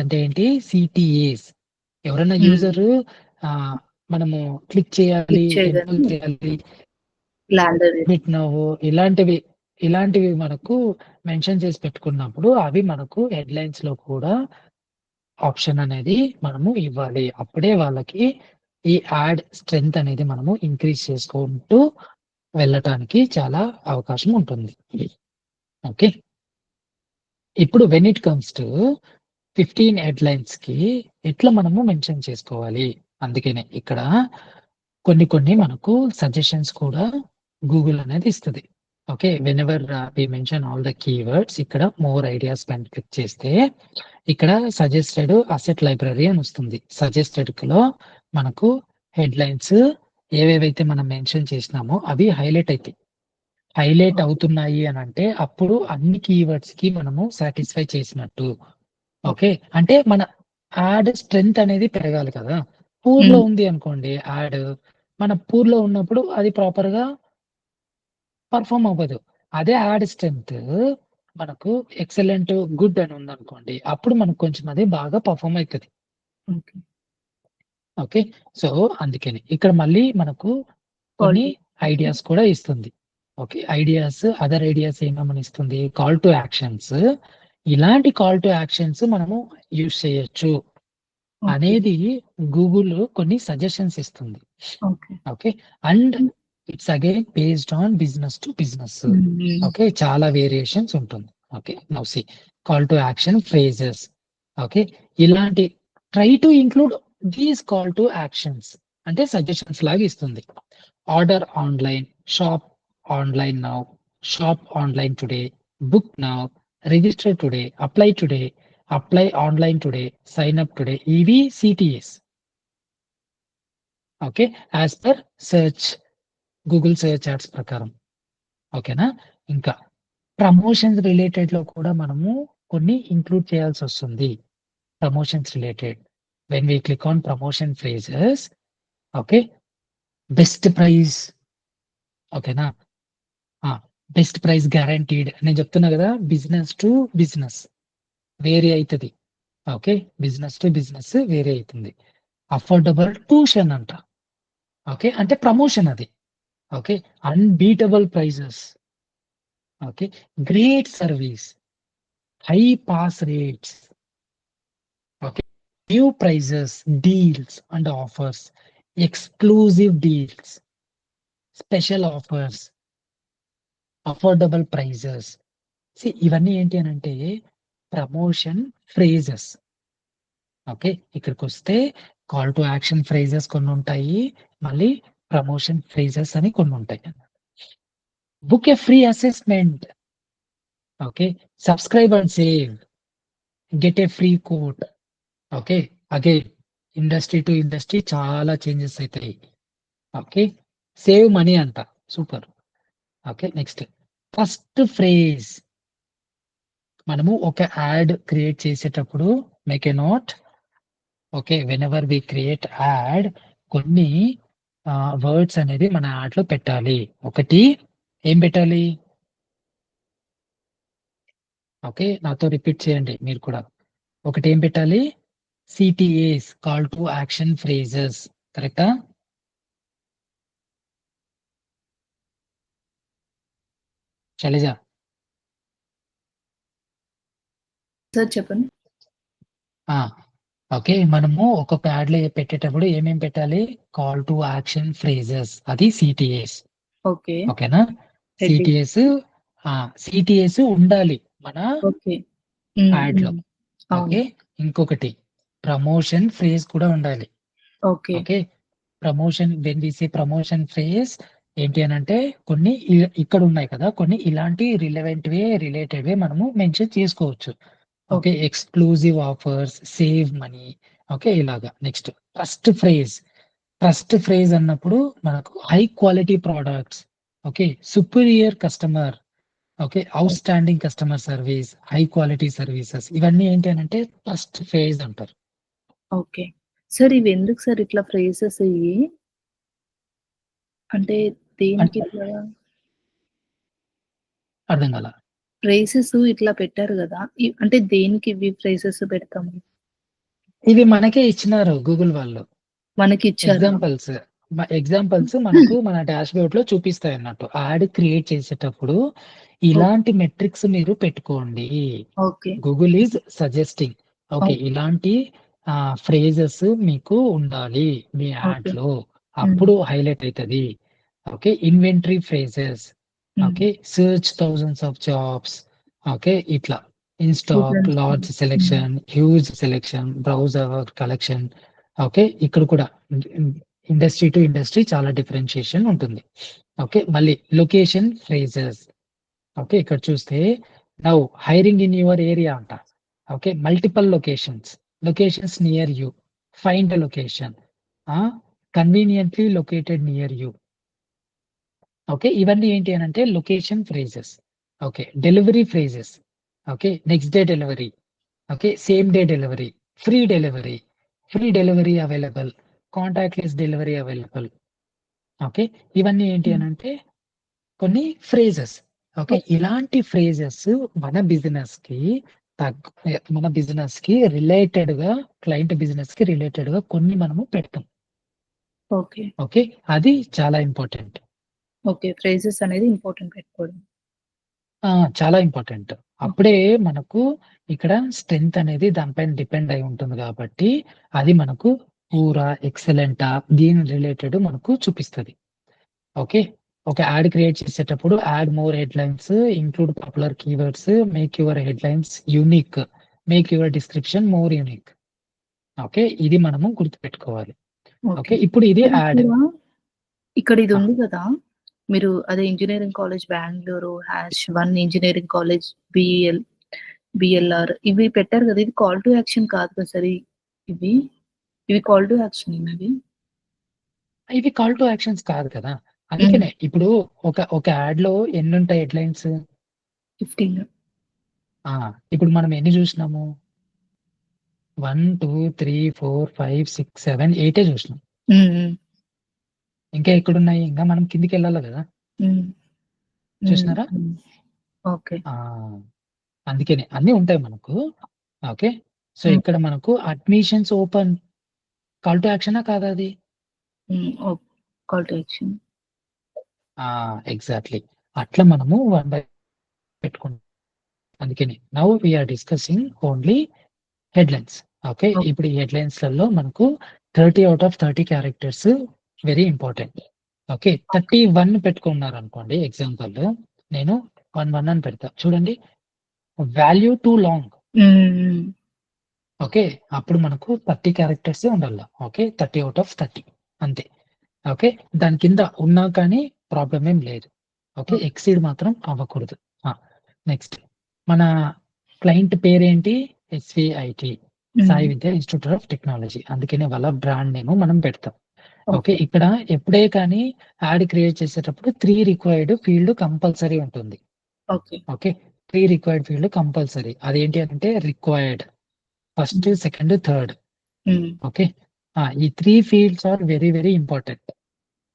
అంటే ఏంటి? CTAs. ఎవరైనా యూజర్ మనము క్లిక్ చేయాలి, ఇలాంటివి మనకు మెన్షన్ చేసి పెట్టుకున్నప్పుడు అవి మనకు హెడ్లైన్స్ లో కూడా ఆప్షన్ అనేది మనము ఇవ్వాలి. అప్పుడే వాళ్ళకి ఈ యాడ్ స్ట్రెంగ్త్ అనేది మనము ఇంక్రీజ్ చేసుకుంటూ వెళ్ళటానికి చాలా అవకాశం ఉంటుంది. ఓకే, ఇప్పుడు when it comes to 15 headlines కి ఎట్లా మనము మెన్షన్ చేసుకోవాలి? అందుకనే ఇక్కడ కొన్ని మనకు సజెషన్స్ కూడా గూగుల్ అనేది ఇస్తుంది. Okay, whenever we mention all the keywords, ఇక్కడ మోర్ ఐడియాస్ పైన క్లిక్ చేస్తే ఇక్కడ సజెస్టెడ్ అసెట్ లైబ్రరీ అని వస్తుంది. సజెస్టెడ్ లో మనకు హెడ్లైన్స్ ఏవేవైతే మనం మెన్షన్ చేసినామో అవి హైలైట్ అవుతున్నాయి అని అంటే అప్పుడు అన్ని కీవర్డ్స్ కి మనము సాటిస్ఫై చేసినట్టు. ఓకే, అంటే మన యాడ్ స్ట్రెంగ్త్ అనేది పెరగాలి కదా. పూర్లో ఉంది అనుకోండి యాడ్, మన పూర్లో ఉన్నప్పుడు అది ప్రాపర్ గా పర్ఫామ్ అవ్వదు. అదే యాడ్ స్ట్రెంగ్త్ మనకు ఎక్సలెంట్, గుడ్ అని ఉందనుకోండి, అప్పుడు మనకు కొంచెం అది బాగా పర్ఫామ్ అవుతుంది. ఓకే, సో అందుకని ఇక్కడ మళ్ళీ మనకు కొన్ని ఐడియాస్ కూడా ఇస్తుంది. ఓకే, అదర్ ఐడియాస్ ఏమని ఇస్తుంది? Call to actions. ఇలాంటి కాల్ టు యాక్షన్స్ మనము యూజ్ చేయొచ్చు అనేది గూగుల్ కొన్ని సజెషన్స్ ఇస్తుంది. Okay, and it's again based on business to business. Mm. Okay, చాలా వేరియేషన్స్ ఉంటుంది. Okay, now see call to action phrases. Okay, ఇలాంటి try to include these call to actions అంటే suggestions లాగా ఇస్తుంది. Order online, shop online now, shop online today, book now, register today, apply online today, sign up today. ఇవి CTS. Okay, as per search, Google search ads ప్రకారం. ఓకేనా, ఇంకా promotions related లో కూడా మనము కొన్ని ఇంక్లూడ్ చేయాల్సి వస్తుంది. Promotions related when we click on promotion phrases. Okay, best price. ఓకేనా, బెస్ట్ ప్రైస్ గ్యారంటీడ్. నేను చెప్తున్నా కదా, బిజినెస్ టు బిజినెస్ వేరే అవుతుంది. ఓకే, బిజినెస్ టు బిజినెస్ వేరే అవుతుంది. అఫోర్డబుల్ ట్యూషన్ అంట. ఓకే, అంటే ప్రమోషన్ అది. Okay, unbeatable prices. Okay, great service, high pass rates. Okay, new prices, deals and offers, exclusive deals, special offers, affordable prices. ఇవన్నీ ఏంటి అని అంటే ప్రమోషన్ ఫ్రేజెస్. ఓకే, ఇక్కడికి వస్తే కాల్ టు యాక్షన్ ఫ్రేజెస్ కొన్ని ఉంటాయి, మళ్ళీ ప్రమోషన్ ఫ్రేజెస్ అని కొన్ని ఉంటాయి. Book a free assessment. Okay, subscribe and save, get a free quote. Okay, again industry to industry చాలా చేంజెస్ అవుతాయి. ఓకే, సేవ్ మనీ అంట. Super. Okay, next first phrase. మనము ఒక యాడ్ క్రియేట్ చేసేటప్పుడు make a note. Okay, whenever we create ad, కొన్ని words అనేది మన add లో పెట్టాలి. ఒకటి ఏం పెట్టాలి? ఓకే, నాతో రిపీట్ చేయండి మీరు కూడా. ఒకటి ఏం పెట్టాలి? సిటిఏస్, కాల్ టు యాక్షన్ ఫ్రేజెస్. కరెక్టా? శైలజ, సార్ చెప్పండి. ఓకే, మనము ఒక ప్యాడ్ లో పెట్టేటప్పుడు ఏమేం పెట్టాలి? కాల్ టు యాక్షన్ ఫ్రేజెస్, అది సిటిఏస్. ఓకే. ఓకేనా? హెడ్డింగ్. సిటిఎస్ ఉండాలి మన ఓకే. యాడ్ లో. ఓకే, ఇంకొకటి ప్రమోషన్ ఫ్రేజ్ కూడా ఉండాలి. Okay. Okay, promotion, when we say promotion phrase ఏంటి అని అంటే కొన్ని ఇక్కడ ఉన్నాయి కదా, కొన్ని ఇలాంటి రిలేటెడ్ వే మనము మెన్షన్ చేసుకోవచ్చు. Okay, exclusive offers, save money. Okay, ఇలాగా. నెక్స్ట్ ఫస్ట్ ఫ్రేజ్ అన్నప్పుడు మనకు high quality products. Okay, superior customer. Okay, out standing customer service, high quality services. ఇవన్నీ ఏంటి అని అంటే ఫస్ట్ ఫేజ్ అంటారు. ఓకే. సార్ ఇవి ఎందుకు సార్ ఇట్లా ఫ్రేజెస్ ఇవి? అంటే దేనికి ఇట్లా అర్థం కాల. ఫ్రేజెస్ ఇట్లా పెట్టారు కదా, అంటే దేనికి ఇవి ఫ్రేజెస్ పెడతాము? ఇవి మనకే ఇచ్చినారు గూగుల్ వాళ్ళు. మనకి ఇచ్చారా? ఎగ్జాంపుల్స్ మనకు మన డాష్ బోర్డ్ లో చూపిస్తాయి అన్నట్టు. యాడ్ క్రియేట్ చేసేటప్పుడు ఇలాంటి మెట్రిక్స్ మీరు పెట్టుకోండి. Okay. Google is suggesting. Okay, ఇలాంటి ఫ్రేజెస్ మీకు ఉండాలి మీ యాడ్ లో, అప్పుడు హైలైట్ అవుతుంది. Okay, inventory phrases. Okay, search thousands of jobs. Okay, ఇట్లా in stock, large selection, huge selection, browse our collection. Okay, ఇక్కడ కూడా ఇండస్ట్రీ టు ఇండస్ట్రీ చాలా డిఫరెన్షియేషన్ ఉంటుంది. ఓకే, మళ్ళీ లొకేషన్ ఫ్రేజెస్. ఓకే, ఇక్కడ చూస్తే now hiring in your area అంట. Okay, multiple locations near you, find location, conveniently located near you. Okay, ఇవన్నీ ఏంటి అని అంటే location phrases. Okay, delivery phrases. Okay, next day delivery. Okay, same day delivery, free delivery available, contactless delivery available. Okay, ఇవన్నీ ఏంటి అని అంటే కొన్ని phrases. Okay, ఇలాంటి ఫ్రేజెస్ మన బిజినెస్ కి రిలేటెడ్ గా, క్లయింట్ బిజినెస్ కి రిలేటెడ్ గా కొన్ని మనము పెడతాం. ఓకే. ఓకే, అది చాలా ఇంపార్టెంట్. ఓకే, ఫ్రేజెస్ అనేది ఇంపార్టెంట్ పెట్టుకోవడం. చాలా ఇంపార్టెంట్. అప్పుడే మనకు ఇక్కడ స్ట్రెంగ్త్ అనేది దానిపైన డిపెండ్ అయి ఉంటుంది కాబట్టి అది మనకు పూరా ఎక్సలెంటా దీని రిలేటెడ్ మనకు చూపిస్తుంది. ఓకే. ఒక యాడ్ క్రియేట్ చేసేటప్పుడు add more headlines, include popular keywords, make your headlines unique, make your description more unique. Okay. ఇది మనము గుర్తుపెట్టుకోవాలి. ఓకే. ఓకే. ఇప్పుడు ఇది మరి యాడ్. ఇక్కడ ఇది ఆ! ఉంది కదా! మీరు అదే engineering college Bengaluru, #1 engineering college BLR ఇవి పెట్టారు కదా! ఇది కాల్ టు యాక్షన్ కాదు కదా సార్ ఇవి? ఇవి కాల్ టు యాక్షన్ ఇవి? ఇవి కాల్ టు యాక్షన్స్ కాదు కదా! హ్మ్. అందుకనే ఇప్పుడు ఒక యాడ్‌లో ఎన్నుంటాయి హెడ్‌లైన్స్? 15. ఆ! ఇప్పుడు మనం ఎన్ని జూసినాము? 1, 2, 3, 4, 5, 6, 7, 8 జూసినాం. హ్మ్. హ్మ్. ఇంకా ఎక్కడున్నాయి? ఇంకా మనం కిందకెళ్ళాలి గదా! హ్మ్. హ్మ్. చూసినారా? హ్మ్. ఓకే. ఆ! అందుకనే అన్నీ ఉంటాయి మనకు. ఓకే. So, hmm. ఇక్కడ మనకు అడ్మిషన్స్ ఓపెన్ కాల్ టు యాక్షనా కాదా అది? Hmm. Call to action. Ah! ఎగ్జాక్ట్‌లీ. అట్లా మనము వన్ బై పెట్టుకుంటాం. అందుకని now we are discussing only headlines. Okay. Okay. ఇప్పుడు ఈ హెడ్‌లైన్స్‌లలో మనకు 30 out of 30 characters very important. Okay. 31 పెట్టుకున్నారనుకోండి ఎగ్జాంపుల్. నేను 1 అని పెడతా. చూడండి. Value too long. Hmm. Hmm. Okay. అప్పుడు మనకు 30 క్యారెక్టర్సే ఉండాల. ఓకే. 30 ఔట్ ఆఫ్ 30 అంతే. ఓకే. దాని కింద ఉన్నా కానీ ప్రాబ్లమ్ ఏం లేదు. ఓకే. ఓకే. ఎక్సీడ్ మాత్రం అవ్వకూడదు. ఆ! నెక్స్ట్ మన క్లయింట్ పేరేంటి? SVIT Sai hmm. Vidya Institute of Technology. అందుకనే వాళ్ళ బ్రాండ్ నేమ్ మనం పెడతాం. ఓకే. ఓకే. ఇక్కడ ఎప్పుడే కానీ యాడ్ క్రియేట్ చేసేటప్పుడు 3 రిక్వైర్డ్ ఫీల్డ్ కంపల్సరీ ఉంటుంది. Okay. Okay. 3 required field compulsory. అదేంటి అంటే required first, hmm. Second, third. Hmm. Okay. ఈ 3 fields are very very important.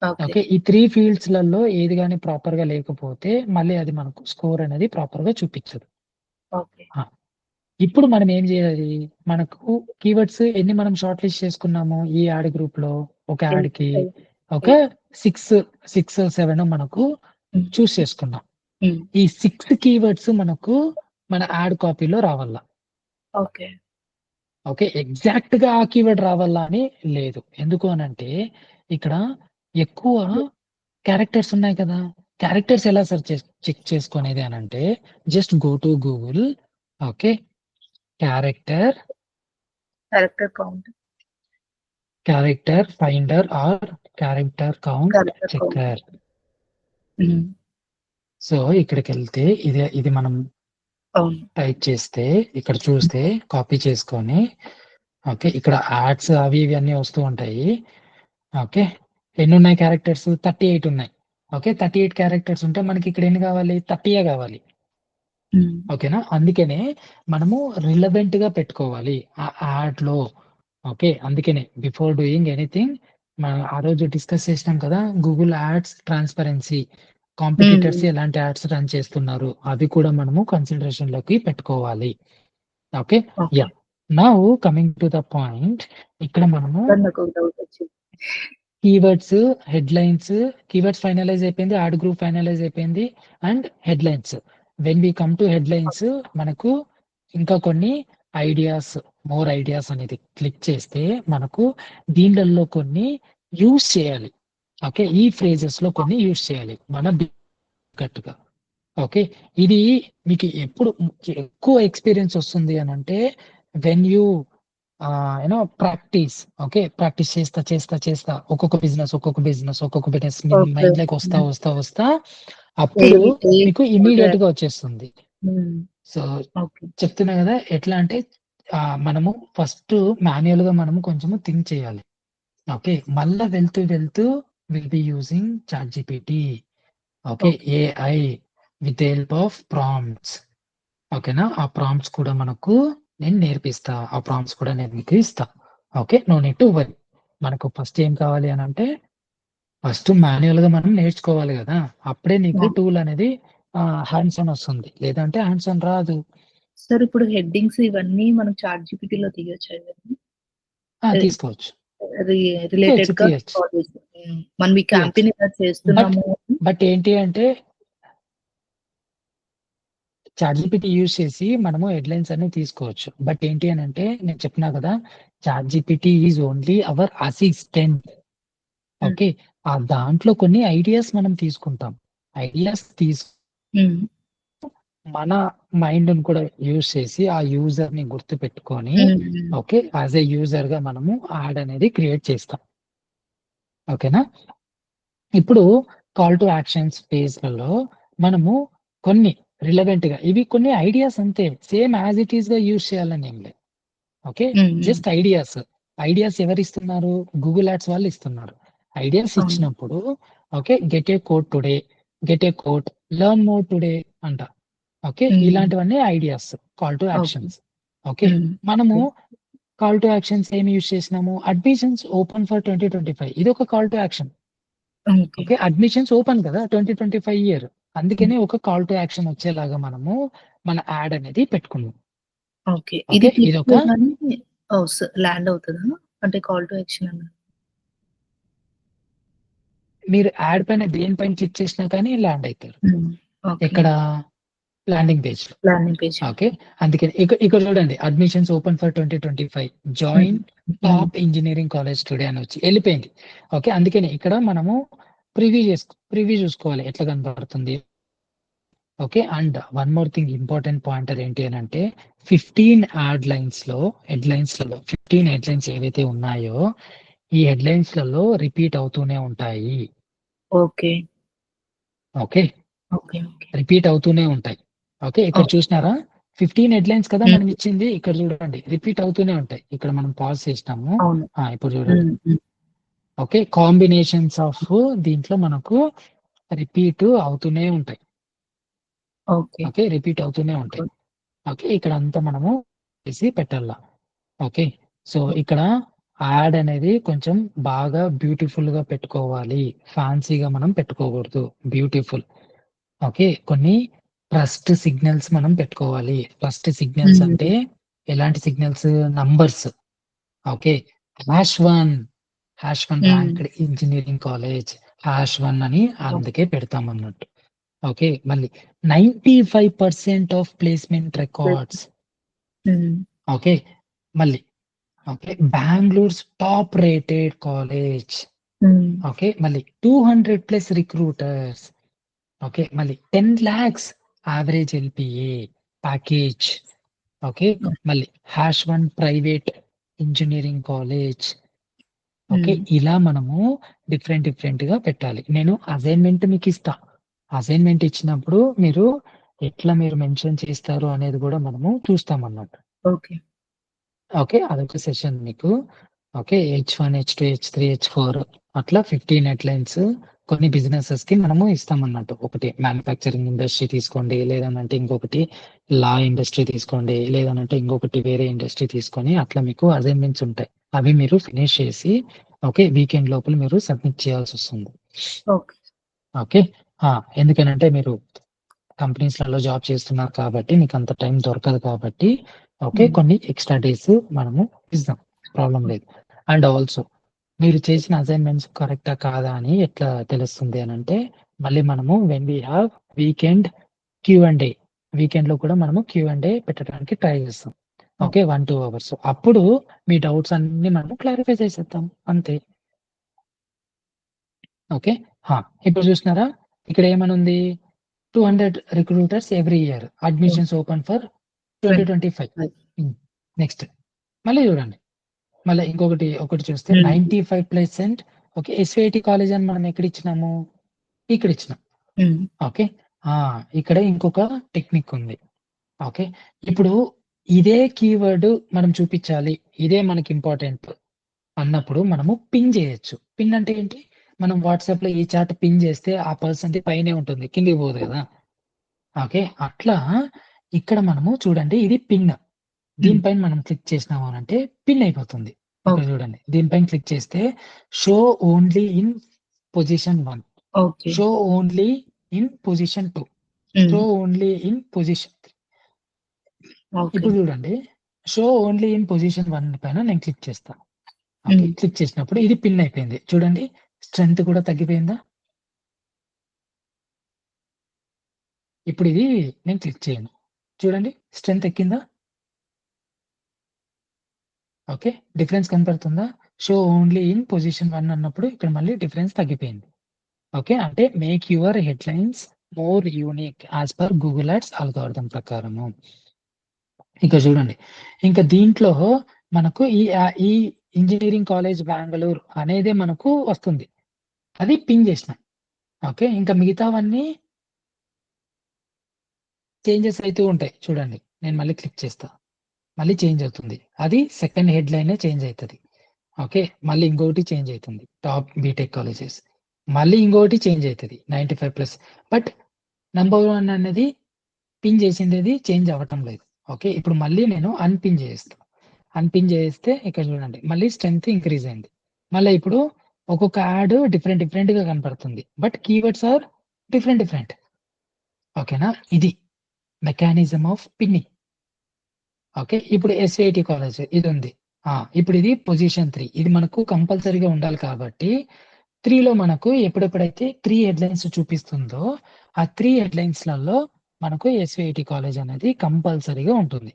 Okay. Okay. ఈ 3 ఫీల్డ్స్‌లలో ఏది గాని ప్రాపర్‌గా లేకపోతే మళ్ళీ అది మనకు స్కోర్ అనేది ప్రాపర్‌గా చూపించదు. ఓకే. ఆ! ఇప్పుడు మనం ఏం జేయాలి? మనకు కీవర్డ్స్ ఎన్ని మనం షార్ట్ లిస్ట్ చేసుకున్నాము ఈ యాడ్ గ్రూప్‌లో. ఒక 8, యాడ్‌కి 8, ఒక 8. 6, 7 మనకు హ్మ్. చూస్ చేసుకున్నాం. హ్మ్. ఈ 6 కీవర్డ్స్ మనకు మన యాడ్ కాపీలో రావాల. ఓకే. ఓకే. ఎగ్జాక్ట్‌గా ఆ కీవర్డ్ రావాలా అని లేదు. ఎందుకు అనంటే ఇక్కడ ఎక్కువ క్యారెక్టర్స్ ఉన్నాయి కదా! క్యారెక్టర్స్ ఎలా చెక్ చేసుకునేది అనంటే just go to Google. Okay. Character character count. Character finder or character count character count. Checker. Hmm. So, ఇక్కడికెళ్తే ఇది మనం అవును. టైప్ చేస్తే ఇక్కడ చూస్తే కాపీ చేసుకొని ఓకే. ఇక్కడ యాడ్స్ అవి ఇవి అన్నీ వస్తూ ఉంటాయి. ఓకే. ఎన్నున్నాయి క్యారెక్టర్స్? 38 ఉన్నాయి. ఓకే. 38 క్యారెక్టర్స్ ఉంటే మనకిక్కడ ఎన్ని కావాలి? 30యే కావాలి. హ్మ్. ఓకేనా? అందుకనే మనము రిలవెంట్‌గా పెట్టుకోవాలి. ఆ యాడ్‌లో. ఓకే. అందుకనే బిఫోర్ డూయింగ్ ఎనీథింగ్ మనం ఆ రోజు డిస్కస్ చేసినాం కదా! Google ads transparency. కాంపిటీటర్స్ హ్మ్. ఎలాంటి యాడ్స్ రన్ చేస్తున్నారు. అవి కూడా మనము కన్సిడరేషన్‌లోకి పెట్టుకోవాలి. Okay. Okay. Yeah! Now coming to the point ఇక్కడ మనము సార్ నాకొక డౌటొచ్చింది. కీవర్డ్స్, హెడ్‌లైన్స్, కీవర్డ్స్ ఫైనలైజ్ అయిపోయింది. యాడ్ గ్రూప్ ఫైనలైజ్ అయిపోయింది. And headlines. When we come to headlines మనకు ఇంకా కొన్ని ఐడియాస్, మోర్ ఐడియాస్ అనేది క్లిక్ చేస్తే మనకు దీన్లల్లో కొన్ని యూజ్ చేయాలి. ఓకే. ఈ ఫ్రేజెస్‌లో కొన్ని యూజ్ చేయాలి. మన తగ్గట్టుగా. ఓకే. ఇది మీకు ఎప్పుడు ఎక్కువ ఎక్స్‌పీరియన్స్ వస్తుంది అనంటే when you practice. Okay. Practice చేస్తా ఒక్కొక్క బిజినెస్ మీ ఓకే. మైండ్‌లోకి హ్మ్. వస్తా ఏ అప్పుడు ఏ మీకు కాల్ టు ఇమ్మీడియేట్‌గా యాక్షన్. వచ్చేస్తుంది. హ్మ్. So, okay. చెప్తున్నా గదా! ఎట్లా అంటే మనము ఫస్ట్ మాన్యుయల్‌గా మనము కొంచెము థింక్ చేయాలి. ఓకే. మళ్ళా వెళ్తూ will be using ChatGPT. Okay. Okay. AI with the help of prompts. ఓకేనా? ఆ ప్రాంప్ట్స్ కూడా మనకు నేను నేర్పిస్తా. ఆ ప్రాంప్ట్స్ కూడా నేను మీకు ఇస్తా. Okay. No need to worry. మనకు ఫస్ట్ ఏం కావాలి అనంటే, ఫస్ట్ మాన్యుయల్‌గా మనం నేర్చుకోవాలి గదా! అప్పుడే నీకు ఆ! టూల్ అనేది హ్యాండ్స్ ఆన్ వస్తుంది. లేదంటే హ్యాండ్స్ ఆన్ రాదు. సార్ ఇప్పుడు హెడ్డింగ్స్ ఇవన్నీ మనం చాట్‌జీపీటీలో తీయొచ్చా ఇవన్నీ? ఎ తీసుకోవచ్చు. రి తీయొచ్చు. రిలేటెడ్‌గా తీయొచ్చు. కాలేజ్. మనం ఈ తీయొచ్చు. క్యాంపెయిన్ ఇలా బట్, చేస్తున్నాము అని. బట్ ఏంటి అంటే చాట్‌జీపీటీ యూజ్ చేసి మనము హెడ్‌లైన్స్ అన్ని తీసుకోవచ్చు. బట్ ఏంటి అనంటే నేను చెప్పినా గదా! ChatGPT is only our assistant. Okay. ఆ దాంట్లో కొన్ని ఐడియాస్ మనం తీసుకుంటాం. ఐడియాస్ హ్మ్. మన మైండ్‌ని కూడా యూజ్ చేసి ఆ యూజర్‌ని గుర్తుపెట్టుకొని హ్మ్. ఓకే. యాస్ ఎ యూజర్‌గా మనము యాడ్ అనేది క్రియేట్ చేస్తాం. ఓకేనా? ఇప్పుడు కాల్ టు యాక్షన్స్ ఫేజ్‌లలో మనము కొన్ని రిలవెంట్‌గా ఇవి కొన్ని ఐడియాస్ అంతే. సేమ్ యాస్ ఇట్ ఈస్‌గా యూజ్ చేయాలని ఏం లేదు. Okay. Hmm. Hmm. Just ideas. Ideas ఎవరిస్తున్నారు? గూగుల్ యాడ్స్ వాళ్ళు ఇస్తున్నారు. ఐడియాస్ అవును. ఇచ్చినప్పుడు okay. Get a quote today, get a quote, learn more today అంట. ఓకే. హ్మ్. ఇలాంటివన్నీ ideas. Call to okay. Actions. Okay. Hmm. మనము ఓకే. కాల్ టు యాక్షన్స్ ఏమి use చేసినాము? అడ్మిషన్స్ ఓపెన్ ఫర్ 2025 ఇదొక call to action. Okay. Okay. Admissions open కదా! 2025 year. హ్మ్. అందుకనే ఒక కాల్ టు యాక్షన్ వచ్చేలాగా మనము మన యాడ్ అనేది పెట్టుకున్నాం. ఓకే. ఇది ఓకే. క్లిక్ ఇదొక చేయగానే ల్యాండ్ అవుతదా? అంటే కాల్ టు యాక్షన్ అన్నారు. మీరు యాడ్ పైన దేనిపైన క్లిక్ చేసినా కానీ ల్యాండ్ అయితారు. హ్మ్. ఓకే. ఎక్కడ? ల్యాండింగ్ పేజ్‌లో. Landing page. ఓకే. అందుకని ఇక్కడ చూడండి అడ్మిషన్స్ ఓపెన్ ఫర్ 2025 హ్మ్. జాయిన్ హ్మ్. టాప్ ఇంజినీరింగ్ కాలేజ్ టుడే అని వచ్చి ఎళ్ళిపోయింది. ఓకే. అందుకని ఇక్కడ మనము ప్రివ్యూ చూసుకోవాలి ఎట్లా కనపడుతుంది. Okay. And one more thing important pointer ఏంటి అనంటే 15 హెడ్‌లైన్స్‌లలో 15 హెడ్‌లైన్స్ ఏవైతే ఉన్నాయో ఈ హెడ్‌లైన్స్‌లలో రిపీట్ అవుతూనే ఉంటాయి. Okay. Okay. Okay. Okay. Repeat అవుతూనే ఉంటాయి. ఓకే. ఇక్కడ ఓకే. చూసినారా? 15 హెడ్‌లైన్స్ కదా హ్మ్. మనం ఇచ్చింది. ఇక్కడ చూడండి రిపీట్ అవుతూనే ఉంటాయి. ఇక్కడ మనం పాజ్ చేసినాము. అవును. ఇప్పుడు చూడండి. హ్మ్. హ్మ్. ఓకే. కాంబినేషన్స్ ఆఫ్ దీంట్లో మనకు రిపీట్ అవుతూనే ఉంటాయి. ఓకే. ఓకే. రిపీట్ అవుతూనే ఉంటాయి. గుడ్. ఓకే. ఇక్కడంతా మనము చేసి పెట్టాల. ఓకే. సో, ఇక్కడ యాడ్ అనేది కొంచెం బాగా బ్యూటిఫుల్‌గా పెట్టుకోవాలి. ఫ్యాన్సీగా మనం పెట్టుకోకూడదు. బ్యూటిఫుల్. ఓకే. కొన్ని ట్రస్ట్ సిగ్నల్స్ మనం పెట్టుకోవాలి. ట్రస్ట్ సిగ్నల్స్ అంటే హ్మ్. ఎలాంటి సిగ్నల్స్? నంబర్స్. ఓకే. #1 హ్మ్. ర్యాంక్డ్ ఇంజినీరింగ్ కాలేజ్ #1 అని ఓకే. అందుకే పెడతామన్నట్టు. ఓకే. మళ్ళీ 95% of placement records. Hmm. Okay. మళ్ళీ okay. Bengaluru's top rated college. Hmm. Okay. మళ్ళీ 200+ రిక్రూటర్స్. ఓకే. మళ్ళీ 10,00,000 యావరేజ్ ఎల్‌పీఏ ప్యాకేజ్. ఓకే. మళ్ళీ #1 ప్రైవేట్ ఇంజినీరింగ్ కాలేజ్. ఓకే. హ్మ్. ఇలా మనము డిఫరెంట్‌గా పెట్టాలి. నేను అసైన్‌మెంట్ మీకిస్తా. అసైన్‌మెంట్ ఇచ్చినప్పుడు మీరు మెన్షన్ చేస్తారు అనేది గూడా మనము చూస్తామన్నట్టు. ఓకే. ఓకే. అదొక సెషన్ మీకు. Okay. H1, H2, H3, H4 అట్లా 15 హెడ్‌లైన్స్ కొన్ని బిజినెసెస్‌కి మనము ఇస్తామన్నట్టు. ఒకటి మ్యానుఫ్యాక్చరింగ్ ఇండస్ట్రీ తీసుకోండి. లేదనంటే ఇంకొకటి లా ఇండస్ట్రీ తీసుకోండి. లేదనంటే ఇంకొకటి వేరే ఇండస్ట్రీ తీసుకొని అట్లా మీకు అసైన్‌మెంట్స్ ఉంటాయి. అవి మీరు ఫినిష్ చేసి ఓకే. వీకెండ్ లోపల మీరు సబ్మిట్ చేయాల్సొస్తుంది. ఓకే. ఓకే. ఆ! ఎందుకనంటే మీరు కంపెనీస్‌లలో జాబ్ చేస్తున్నారు కాబట్టి మీకంత టైం దొరకదు కాబట్టి ఓకే. హ్మ్. కొన్ని ఎక్స్‌ట్రా డేస్ మనము ఇస్తాం. ప్రాబ్లమ్ లేదు. అండ్ ఆల్సో మీరు చేసిన అసైన్‌మెంట్స్ కరెక్టా? కాదా? అని ఎట్లా తెలుస్తుంది అనంటే మళ్ళీ మనము when we have weekend Q and A వీకెండ్‌లో కూడా మనము క్యూ అండ్ ఏ పెట్టడానికి ట్రై చేస్తాం. ఓకే. ఓకే. 1, 2 అవర్స్. అప్పుడు మీ డౌట్స్ అన్నీ మనము క్లారిఫై చేసేద్దాం అంతే. ఓకే. ఇప్పుడు చూసినారా? ఇక్కడ ఏమనుంది? 200 recruiters every year. Okay. Admissions open for 2025. 25. హ్మ్. నెక్స్ట్ మళ్ళీ చూడండి. మళ్ళా ఒకటి చూస్తే హ్మ్. 95% ఓకే. ఎస్‌విఐటీ కాలేజ్ అని మనం ఎక్కడిచ్చినాము? ఇక్కడిచ్చినాం. హ్మ్. ఓకే. ఆ! ఇక్కడ ఇంకొక టెక్నిక్ ఉంది. ఓకే. ఇప్పుడు ఇదే కీవర్డ్ మనం చూపిచ్చాలి. ఇదే మనకి ఇంపార్టెంట్ అన్నప్పుడు మనము పిన్ జేయొచ్చు. పిన్ అంటే ఏంటి? మనం వాట్సాప్‌లో ఈ చాట్ పిన్ జేస్తే ఆ పర్సన్‌ది పైనే ఉంటుంది. కిందకి పోదు గదా! ఓకే. అట్లా ఇక్కడ మనము చూడండి ఇది పిన్. హ్మ్. దీనిపైన మనం క్లిక్ చేసినాము అనంటే పిన్ అయిపోతుంది. ఇక్కడ ఓకే. చూడండి. దీనిపైన క్లిక్ చేస్తే show only in position 1, okay. Show only in position 2, హ్మ్. Show only in position 3. Okay. ఇప్పుడు చూడండి. షో ఓన్లీ ఇన్ పొజిషన్ 1 పైన నేను క్లిక్ చేస్తా. ఓకే. హ్మ్. క్లిక్ చేసినప్పుడు ఇది పిన్ అయిపోయింది. చూడండి. స్ట్రెంత్ కూడా తగ్గిపోయిందా? ఇప్పుడు ఇది నేను క్లిక్ చేయను. చూడండి స్ట్రెంత్ ఎక్కిందా? ఓకే, డిఫరెన్స్ కనపడుతుందా? షో ఓన్లీ ఇన్ పొజిషన్ 1 అన్నప్పుడు ఇక్కడ మళ్ళీ డిఫరెన్స్ తగ్గిపోయింది. ఓకే, అంటే make your headlines more unique as per Google ads algorithm ప్రకారము. ఇక చూడండి, ఇంకా దీంట్లో మనకు ఈ ఇంజనీరింగ్ కాలేజ్ బెంగళూరు అనేది మనకు వస్తుంది, అది పింగ్ చేసినాం. ఓకే, ఇంకా మిగతావన్నీ చేంజెస్ అయితే ఉంటాయి. చూడండి, నేను మళ్ళీ క్లిక్ చేస్తా, మళ్ళీ చేంజ్ అవుతుంది. అది సెకండ్ హెడ్ లైనే చేంజ్ అవుతుంది. ఓకే, మళ్ళీ ఇంకొకటి చేంజ్ అవుతుంది, టాప్ బీటెక్ కాలేజెస్. మళ్ళీ ఇంకొకటి చేంజ్ అవుతుంది 95+. బట్ నంబర్ 1 అనేది పిన్ చేసింది చేంజ్ అవ్వటం లేదు. ఓకే, ఇప్పుడు మళ్ళీ నేను అన్పిన్ చేస్తాను. అన్పిన్ చేస్తే ఇక్కడ చూడండి మళ్ళీ స్ట్రెంత్ ఇంక్రీజ్ అయింది. మళ్ళీ ఇప్పుడు ఒక్కొక్క యాడ్ డిఫరెంట్ గా కనపడుతుంది, బట్ కీవర్డ్స్ ఆర్ డిఫరెంట్. ఓకేనా, ఇది మెకానిజం ఆఫ్ పిన్నింగ్. ఓకే, ఇప్పుడు ఎస్ఐటి కాలేజ్ ఇది ఉంది. ఇప్పుడు ఇది పొజిషన్ 3, ఇది మనకు కంపల్సరీగా ఉండాలి కాబట్టి 3లో మనకు ఎప్పుడెప్పుడైతే 3 హెడ్లైన్స్ చూపిస్తుందో ఆ 3 హెడ్లైన్స్లలో మనకు ఎస్ఐటి కాలేజ్ అనేది కంపల్సరీగా ఉంటుంది.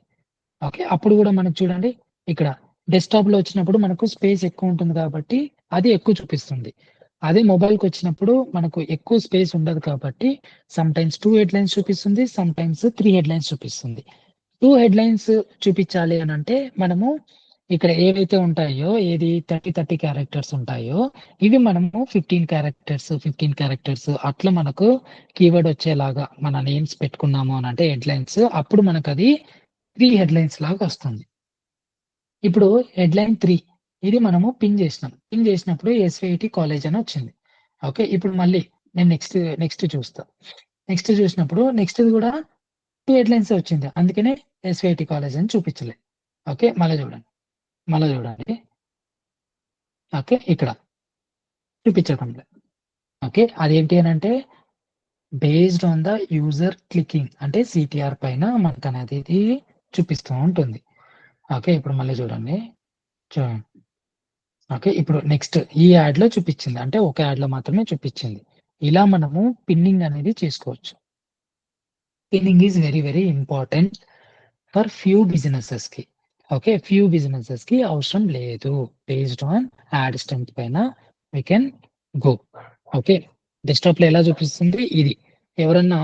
ఓకే, అప్పుడు కూడా మనకు చూడండి ఇక్కడ డెస్క్టాప్ లో వచ్చినప్పుడు మనకు స్పేస్ ఎక్కువ ఉంటుంది కాబట్టి అది ఎక్కువ చూపిస్తుంది. అదే మొబైల్కి వచ్చినప్పుడు మనకు ఎక్కువ స్పేస్ ఉండదు కాబట్టి సమ్ టైమ్స్ 2 హెడ్లైన్స్ చూపిస్తుంది, సమ్ టైమ్స్ 3 హెడ్లైన్స్ చూపిస్తుంది. 2 హెడ్లైన్స్ చూపించాలి అని అంటే మనము ఇక్కడ ఏవైతే ఉంటాయో, ఏది 30 క్యారెక్టర్స్ ఉంటాయో ఇవి మనము 15 క్యారెక్టర్స్ అట్లా మనకు కీవర్డ్ వచ్చేలాగా మన నేమ్స్ పెట్టుకున్నాము అని అంటే హెడ్లైన్స్, అప్పుడు మనకు అది 3 హెడ్లైన్స్ లాగా వస్తుంది. ఇప్పుడు హెడ్లైన్ 3 ఇది మనము పిన్ చేసినాం. పిన్ చేసినప్పుడు ఎస్విఐటి కాలేజ్ అని వచ్చింది. ఓకే, ఇప్పుడు మళ్ళీ నేను నెక్స్ట్ చూస్తా. నెక్స్ట్ చూసినప్పుడు నెక్స్ట్ కూడా 2 హెడ్లైన్స్ వచ్చింది, అందుకనే ఎస్విఐటి కాలేజ్ అని చూపించలే. ఓకే, మళ్ళీ చూడండి. ఓకే, ఇక్కడ చూపించడం లేదు. ఓకే, అదేంటి అని అంటే based on the user clicking అంటే సిటిఆర్ పైన మనకు అనేది ఇది చూపిస్తూ ఉంటుంది. ఓకే, ఇప్పుడు మళ్ళీ చూడండి. ఓకే, ఇప్పుడు నెక్స్ట్ ఈ యాడ్ లో చూపించింది, అంటే ఒక యాడ్ లో మాత్రమే చూపించింది. ఇలా మనము పిన్నింగ్ అనేది చేసుకోవచ్చు. Pinning is very important for few businesses కి. ఓకే, ఫ్యూ బిజినెసెస్ కి అవసరం లేదు. బేస్డ్ ఆన్ యాడ్ స్ట్రెంత్ పైన we can go. Okay, desktop లో ఎలా చూపిస్తుంది ఇది, ఎవరన్నా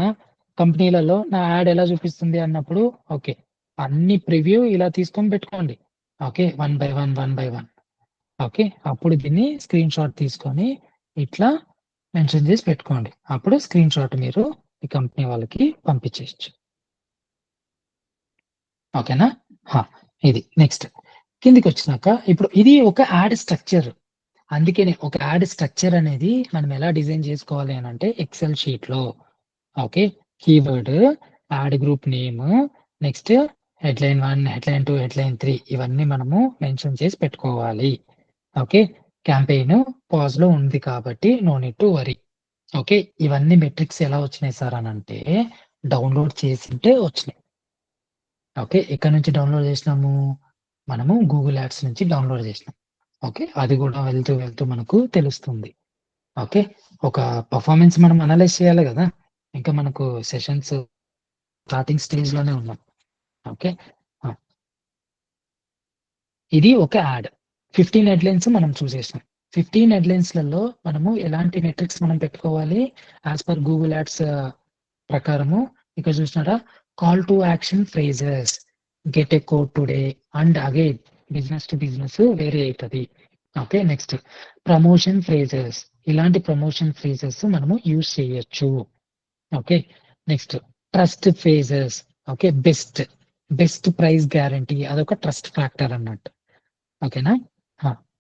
కంపెనీలలో నా యాడ్ ఎలా చూపిస్తుంది అన్నప్పుడు ఓకే అన్ని ప్రివ్యూ ఇలా తీసుకొని పెట్టుకోండి. Okay, 1 by 1. ఓకే, అప్పుడు దీన్ని స్క్రీన్ షాట్ తీసుకొని ఇట్లా మెన్షన్ చేసి పెట్టుకోండి. అప్పుడు స్క్రీన్ షాట్ మీరు ఈ కంపెనీ వాళ్ళకి పంపించేయచ్చు. ఓకేనా, ఇది నెక్స్ట్ కిందికి వచ్చినాక ఇప్పుడు ఇది ఒక యాడ్ స్ట్రక్చర్. అందుకనే ఒక యాడ్ స్ట్రక్చర్ అనేది మనం ఎలా డిజైన్ చేసుకోవాలి అని అంటే ఎక్సెల్ షీట్ లో. Okay, keyword, add group name, next headline 1, headline 2, headline 3 ఇవన్నీ మనము మెన్షన్ చేసి పెట్టుకోవాలి. ఓకే, క్యాంపెయిన్ పాజ్ లో ఉంది కాబట్టి no need to worry. Okay, ఇవన్నీ మెట్రిక్స్ ఎలా వచ్చినాయి సార్ అని అంటే డౌన్లోడ్ చేసింటే వచ్చినాయి. ఓకే, ఎక్కడ నుంచి డౌన్లోడ్ చేసినాము, మనము గూగుల్ యాడ్స్ నుంచి డౌన్లోడ్ చేసినాం. ఓకే, అది కూడా వెళ్తూ మనకు తెలుస్తుంది. ఓకే, ఒక పర్ఫార్మెన్స్ మనం అనలైజ్ చేయాలి కదా, ఇంకా మనకు సెషన్స్ స్టార్టింగ్ స్టేజ్ లోనే ఉన్నాం. ఓకే, ఇది ఒక యాడ్. 15 హెడ్లైన్స్ మనం చూసేసాం. 15 హెడ్లైన్స్లలో మనము ఎలాంటి మెట్రిక్స్ మనం పెట్టుకోవాలి యాజ్ పర్ గూగుల్ యాడ్స్ ప్రకారము. ఇక్కడ చూసినారా, call to action phrases, get a code today and again business to business వేరే అవుతుంది. ఓకే, నెక్స్ట్ ప్రమోషన్ ఫ్రేజెస్, ఇలాంటి ప్రమోషన్ ఫ్రేజెస్ మనము యూజ్ చేయొచ్చు. Okay, next trust phases. Okay, best price guarantee, అదొక trust factor అన్నట్టు. ఓకేనా,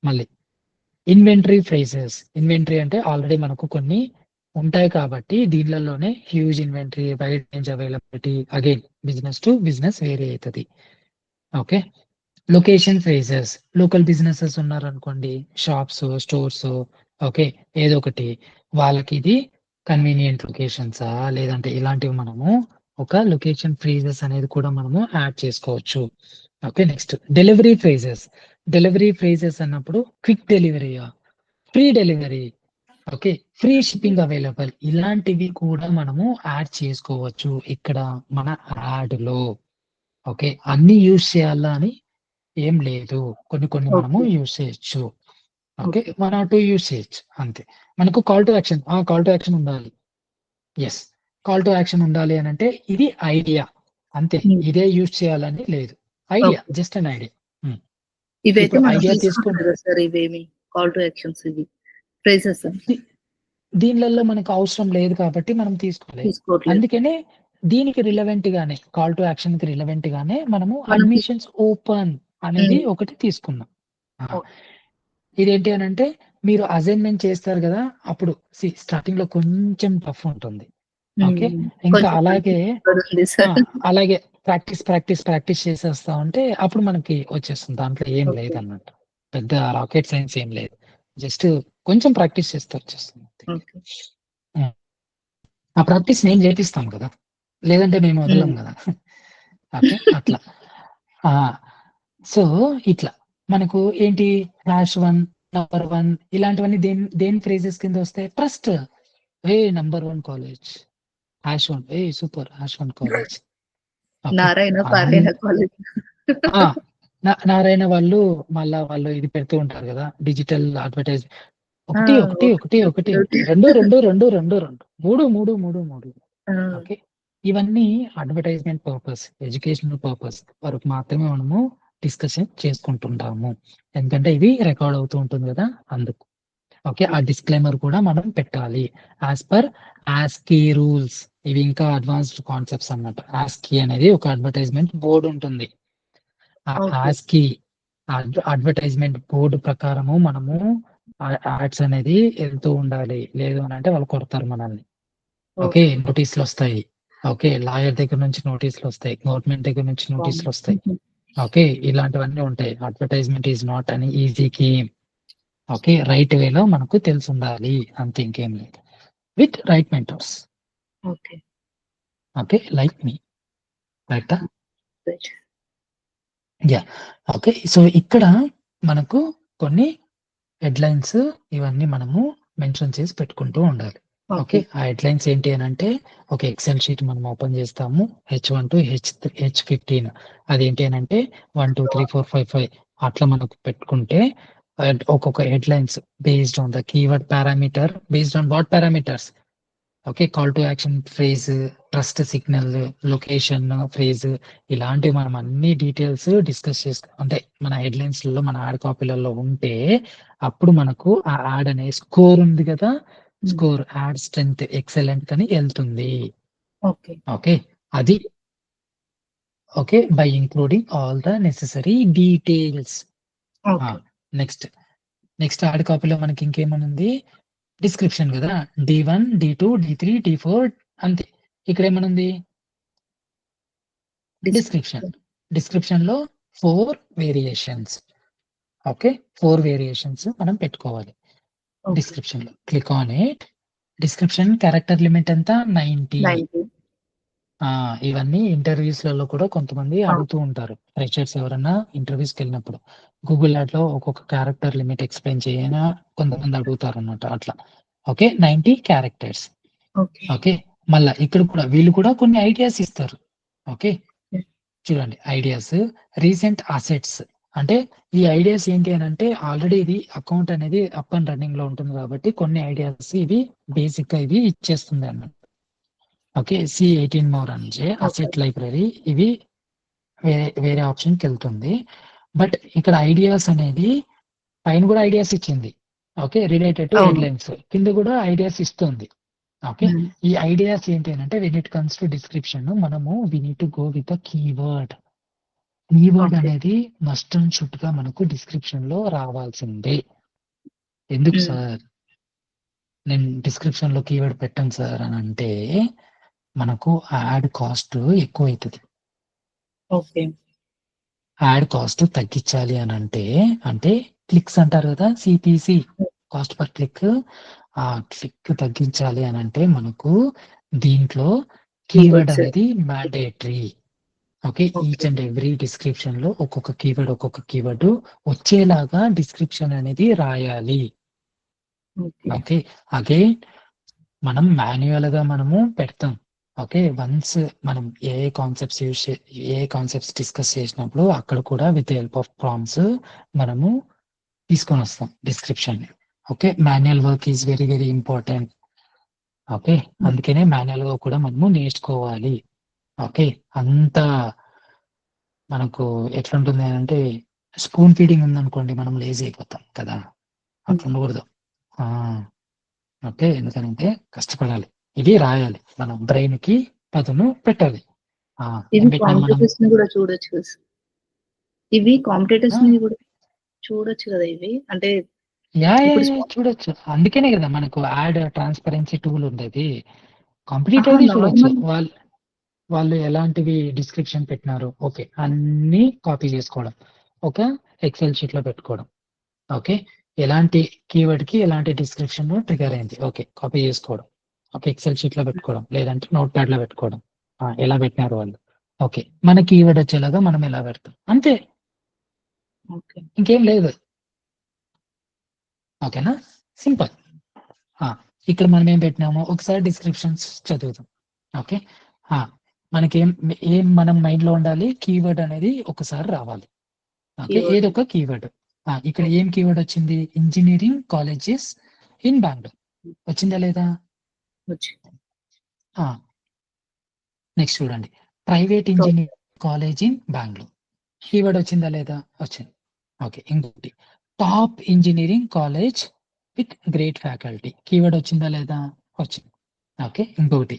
మళ్ళీ ఇన్వెంటరీ ఫ్రేజెస్. ఇన్వెంటరీ అంటే ఆల్రెడీ మనకు కొన్ని ఉంటాయి కాబట్టి దీనిలోనే huge inventory, wide range availability, again business to business వేరే అవుతుంది. Okay, location phrases, local businesses ఉన్నారనుకోండి, షాప్స్, స్టోర్స్, ఓకే ఏదో ఒకటి, వాళ్ళకి ఇది కన్వీనియంట్ లొకేషన్సా లేదంటే ఇలాంటివి మనము ఒక లొకేషన్ ఫ్రేజెస్ అనేది కూడా మనము యాడ్ చేసుకోవచ్చు. ఓకే, నెక్స్ట్ డెలివరీ ఫ్రేజెస్ అన్నప్పుడు క్విక్ డెలివరీయా, free delivery, okay free shipping available, ఇలాంటివి కూడా మనము యాడ్ చేసుకోవచ్చు ఇక్కడ మన యాడ్ లో. ఓకే, అన్ని యూజ్ చేయాలా అని ఏం లేదు. కొన్ని మనము ఓకే. యూజ్ చేయొచ్చు. ఓకే. ఓకే. 1 ఆర్ 2 యూజ్ చేయొచ్చు అంతే. మనకు call to action call to action ఉండాలి. యెస్. కాల్ టు యాక్షన్ ఉండాలి అనంటే ఇది ఐడియా. అంతే. హ్మ్. ఇదే యూజ్ చేయాలని లేదు. Idea. Okay. Just an idea. హ్మ్. ఇవైతే ఇప్పుడు మనం ఐడియా తీసుకోం తీసుకొని కదా సార్ ఇవేమి కాల్ టు యాక్షన్స్ ఇవి. ఫ్రేజెస్ ది దీనిలలో మనకు అవసరం లేదు కాబట్టి మనం తీసుకోలేదు. తీసుకోవట్లేదు. అందుకనే దీనికి రిలవెంట్ గానే కాల్ టు యాక్షన్‌కి రిలవెంట్ గానే మనము మనం అడ్మిషన్స్ ఓపెన్ అనేది హ్మ్. ఒకటి తీసుకున్నాం. ఆ! ఓకే. ఇదేంటి అనంటే మీరు అసైన్‌మెంట్ చేస్తారు గదా! అప్పుడు స్టార్టింగ్‌లో కొంచెం టఫ్ ఉంటుంది. ఓకే. హ్మ్. ఇంకా కొంచెం అలాగే కన్‌ఫ్యూజన్ ఉంది ఆ! సార్. అలాగే ప్రాక్టీస్ చేసేస్తా ఉంటే అప్పుడు మనకి వచ్చేస్తుంది. దాంట్లో ఏం ఓకే. లేదన్నట్టు. పెద్ద రాకెట్ సైన్స్ ఏం లేదు. జస్ట్ కొంచెం ప్రాక్టీస్ చేస్తే వచ్చేస్తుంది అంతే. ఓకే. హ్మ్. ఆ ప్రాక్టీస్ నేను చేపిస్తాను కదా! లేదంటే మేము వదలం హ్మ్. గదా! ఓకే. అట్లా. ఆ! సో, ఇట్లా మనకు ఏంటి #1 నంబర్ 1 ఇలాంటివన్నీ దేని ఫ్రేజెస్ కింద వస్తాయి? Trust. Number 1 college. #1 super #1 college. Okay. Narayana, అన్ పారాయణ కాలేజ్. ఆ! నారాయణ వాళ్ళు ఇది పెడుతూ ఉంటారు గదా! డిజిటల్ అడ్వర్‌టైజ్ ఆ! 1, 1, 1, 1, 1, 2, 2, 2, 2, 2, 3, 3, 3, 3. ఆ! ఓకే. ఇవన్నీ అడ్వర్‌టైజ్‌మెంట్ పర్పస్, ఎడ్యుకేషనల్ పర్పస్ వరకు మాత్రమే మనము డిస్కషన్ చేసుకుంటుంటాము. ఎందుకంటే ఇది రికార్డ్ అవుతూ ఉంటుంది గదా! అందుకు. ఓకే. ఆ డిస్క్లైమర్ కూడా మనం పెట్టాలి. As per ASCI rules. ఇవి ఇంకా అడ్వాన్స్డ్ కాన్సెప్ట్స్ అన్నమాట. ఆస్కీ అనేది ఒక అడ్వర్‌టైజ్‌మెంట్ బోర్డ్ ఉంటుంది. ఆ ఓకే. ఆస్కీ అడ్వర్‌టైజ్‌మెంట్ బోర్డ్ ప్రకారము మనము యాడ్స్ అనేది ఎళ్తూ ఉండాలి. లేదు అనంటే వాళ్ళు కొడతారు మనల్ని. ఓకే. ఓకే. నోటీసులొస్తాయి. ఓకే. లాయర్ దగ్గర నుంచి నోటీసులొస్తాయి. గవర్నమెంట్ దగ్గర నుంచి బావుంది. నోటీసులొస్తాయి. ఓకే. ఇలాంటివన్నీ ఉంటాయి. Advertisement is not an easy game. Okay. Right వేలో మనకు తెలిసుండాలి. అంతే ఇంకేం లేదు. With right mentors. Okay. Okay. Like me. రైటా? రైట్. యాహ్! ఓకే. సో, ఇక్కడ మనకు కొన్ని హెడ్‌లైన్స్ ఇవన్నీ మనము మెన్షన్ చేసి పెట్టుకుంటూ ఉండాలి. ఓకే. ఓకే. ఆ హెడ్‌లైన్స్ ఏంటి అనంటే ఒక ఎక్సెల్ షీట్ మనం ఓపెన్ చేస్తాము. హెచ్1 టు హెచ్15 అదేంటి అనంటే 1, 2, 3, 4, 5, 5 అట్లా మనకు పెట్టుకుంటే ఒక్కొక్క headlines based on the keyword parameter based on what parameters okay. Call to action phrase, trust signal, location phrase ఇలాంటివి మనం అన్ని డీటెయిల్స్ డిస్కస్ అంటే మన హెడ్‌లైన్స్‌లలో మన యాడ్ కాపీలలో ఉంటే అప్పుడు మనకు ఆ యాడ్ అనే స్కోర్ ఉంది కదా! హ్మ్. స్కోర్ యాడ్ స్ట్రెంత్ ఎక్సలెంట్ అని ఎళ్తుంది. ఓకే. ఓకే. అది okay. By including all the necessary details. ఆ! ఓకే. నెక్స్ట్, నెక్స్ట్ యాడ్ కాపీలో మనకి ఇంకేమనుంది? డిస్క్రిప్షన్ గదా! డి1, డి2, డి3, డి4 అంతే. ఇక్కడేమనుంది? డిస్క్రిప్షన్. డిస్క్రిప్షన్. డిస్క్రిప్షన్‌లో 4 వేరియేషన్స్. ఓకే. 4 వేరియేషన్స్ మనం పెట్టుకోవాలి. ఓకే. డిస్క్రిప్షన్‌లో. Click on it. Description character limit ఎంత? 90. 90. ఇవన్నీ ఇంటర్వ్యూస్‌లలో కూడా కొంతమంది ఆ! అడుగుతూ ఉంటారు. ఫ్రెషర్స్ ఎవరన్నా ఇంటర్వ్యూస్‌కెళ్ళినప్పుడు. గూగుల్ యాడ్‌లో ఒక్కొక్క క్యారెక్టర్ లిమిట్ ఎక్స్‌ప్లెయిన్ చేయనా కొంతమంది అడుగుతారన్నమాట అట్లా. ఓకే. 90 క్యారెక్టర్స్. ఓకే. ఓకే. మళ్ళా ఇక్కడ కూడా వీళ్ళు కూడా కొన్ని ఐడియాస్ ఇస్తారు. ఓకే. హ్మ్. చూడండి ఐడియాస్, రీసెంట్ అసెట్స్ అంటే ఈ ఐడియాస్ ఏంటి అనంటే ఆల్రెడీ ఇది అకౌంట్ అనేది అప్ అండ్ రన్నింగ్‌లో ఉంటుంది కాబట్టి కొన్ని ఐడియాస్ ఇవి బేసిక్‌గా ఇవి ఇచ్చేస్తుంది అన్నమాట. ఓకే. సి18 మోర్ అంటే ఓకే. అసెట్ లైబ్రరీ ఇవి వేరే ఆప్షన్‌కెళ్తుంది. బట్ ఇక్కడ ఐడియాస్ అనేది పైన కూడా ఐడియాస్ ఇచ్చింది. ఓకే. రిలేటెడ్ టు అవును. హెడ్‌లైన్స్ కింద కూడా ఐడియాస్ ఇస్తుంది. ఓకే. హ్మ్. ఈ ఐడియాస్ ఏంటి అనంటే when it comes to description మనము we need to go with the keyword. Keyword okay. అనేది మస్ట్ అండ్ షుడ్‌గా మనకు డిస్క్రిప్షన్‌లో రావాల్సిందే. ఎందుకు హ్మ్. సార్? నేను డిస్క్రిప్షన్‌లో కీవర్డ్ పెట్టను సార్ అనంటే మనకు యాడ్ కాస్ట్ ఎక్కువైతది. ఓకే. యాడ్ కాస్ట్ తగ్గించాలి అనంటే అంటే క్లిక్స్ అంటారు కదా! CPC hmm. Cost per click. ఆ క్లిక్ తగ్గించాలి అనంటే మనకు దీంట్లో కీవర్డ్ కీవర్డ్స్. అనేది mandatory. Okay. Each okay. And every డిస్క్రిప్షన్‌లో ఒక్కొక్క కీవర్డ్ వచ్చేలాగా డిస్క్రిప్షన్ అనేది రాయాలి. ఓకే. ఓకే. అగైన్ మనం మాన్యుయల్‌గా మనము పెడతాం. ఓకే, వన్స్ మనం ఏ కాన్సెప్ట్స్ డిస్కస్ చేసినప్పుడు అక్కడ కూడా విత్ హెల్ప్ ఆఫ్ ప్రాంప్ట్స్ మనము తీసుకొని వస్తాం description. Okay, manual work is very very important. Okay, అందుకనే మాన్యువల్ గా కూడా మనము నేర్చుకోవాలి. ఓకే, అంత మనకు ఎట్లుంటుంది అంటే స్పూన్ ఫీడింగ్ ఉందనుకోండి మనం లేజీ అయిపోతాం కదా, అట్లా ఉండకూడదు. ఓకే, ఎందుకంటే కష్టపడాలి, ఇది రాయాలి, మనం బ్రెయిన్ కి పదును పెట్టాలి. ఇవి ఏం పెట్టినాం మనం? కాంపిటేటర్స్ ని కూడా చూడొచ్చు కదా. ఇవి కాంపిటేటర్స్ ని కూడా చూడొచ్చు కదా ఇవి, అంటే చూడొచ్చు. అందుకనే కదా మనకు యాడ్ ట్రాన్స్పరెన్సీ టూల్ ఉండేది. కాంపిటేటివ్ చూడొచ్చు, వాళ్ళు ఎలాంటివి డిస్క్రిప్షన్ పెట్టినారు. ఓకే, అన్ని కాపీ చేసుకోవడం, ఒక ఎక్సెల్ షీట్ లో పెట్టుకోవడం. ఓకే, ఎలాంటి కీవర్డ్ కి ఎలాంటి డిస్క్రిప్షన్ ట్రిగర్ అయింది, ఓకే కాపీ చేసుకోవడం, ఓకే ఎక్సెల్ షీట్ లో పెట్టుకోవడం, లేదంటే నోట్ ప్యాడ్ లో పెట్టుకోవడం. ఎలా పెట్టినారు వాళ్ళు, ఓకే మన కీవర్డ్ వచ్చేలాగా మనం ఎలా పెడతాం, అంతే, ఇంకేం లేదు. ఓకేనా, సింపుల్. ఇక్కడ మనం ఏం పెట్టినామో ఒకసారి డిస్క్రిప్షన్స్ చదువుతాం. ఓకే, మనకేం మనం మైండ్ లో ఉండాలి, కీవర్డ్ అనేది ఒకసారి రావాలి. ఓకే, ఏదో ఒక కీవర్డ్. ఇక్కడ ఏం కీవర్డ్ వచ్చింది, ఇంజనీరింగ్ కాలేజెస్ ఇన్ బెంగళూరు వచ్చిందా లేదా? నెక్స్ట్ చూడండి, private engineering college in Bengaluru keyword వచ్చిందా లేదా? వచ్చింది. ఓకే, ఇంకోటి top engineering college with great faculty keyword వచ్చిందా లేదా? వచ్చింది. ఓకే, ఇంకొకటి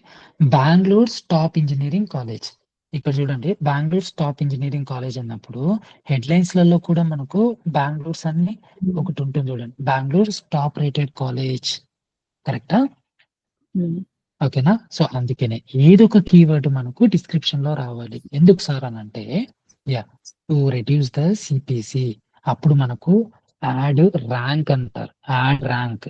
బెంగళూరు టాప్ ఇంజనీరింగ్ కాలేజ్. ఇక్కడ చూడండి, బెంగళూరు టాప్ ఇంజనీరింగ్ కాలేజ్ అన్నప్పుడు హెడ్లైన్స్ లలో కూడా మనకు బెంగళూరు అన్ని ఒకటి ఉంటుంది చూడండి, బెంగళూరు టాప్ రేటెడ్ కాలేజ్. కరెక్టా? ఓకేనా? సో అందుకనే ఏదో ఒక కీవర్డ్ మనకు డిస్క్రిప్షన్ లో రావాలి. ఎందుకు సార్ అని అంటే, టు రెడ్యూస్ ద సిపిసి. అప్పుడు మనకు యాడ్ ర్యాంక్ అంటారు, యాడ్ ర్యాంక్.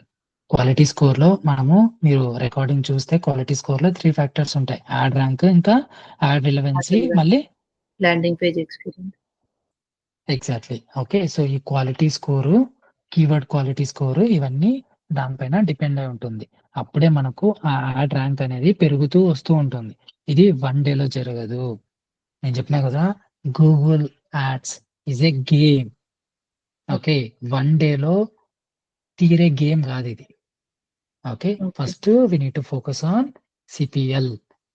క్వాలిటీ స్కోర్ లో మనము, మీరు రికార్డింగ్ చూస్తే క్వాలిటీ స్కోర్ లో 3 ఫ్యాక్టర్స్ ఉంటాయి, యాడ్ ర్యాంక్, ఇంకా యాడ్ రిలవెన్సీ, మళ్ళీ landing page experience. Exactly. Okay, so ఈ quality score, keyword quality score, ఇవన్నీ దానిపైన డిపెండ్ అయి ఉంటుంది. అప్పుడే మనకు ఆ యాడ్ ర్యాంక్ అనేది పెరుగుతూ వస్తూ ఉంటుంది. ఇది 1 డేలో జరగదు. నేను చెప్పినా కదా, Google ads is a game. Okay, 1 డేలో తీరే గేమ్ కాదు ఇది. Okay, first we need to focus on CPL,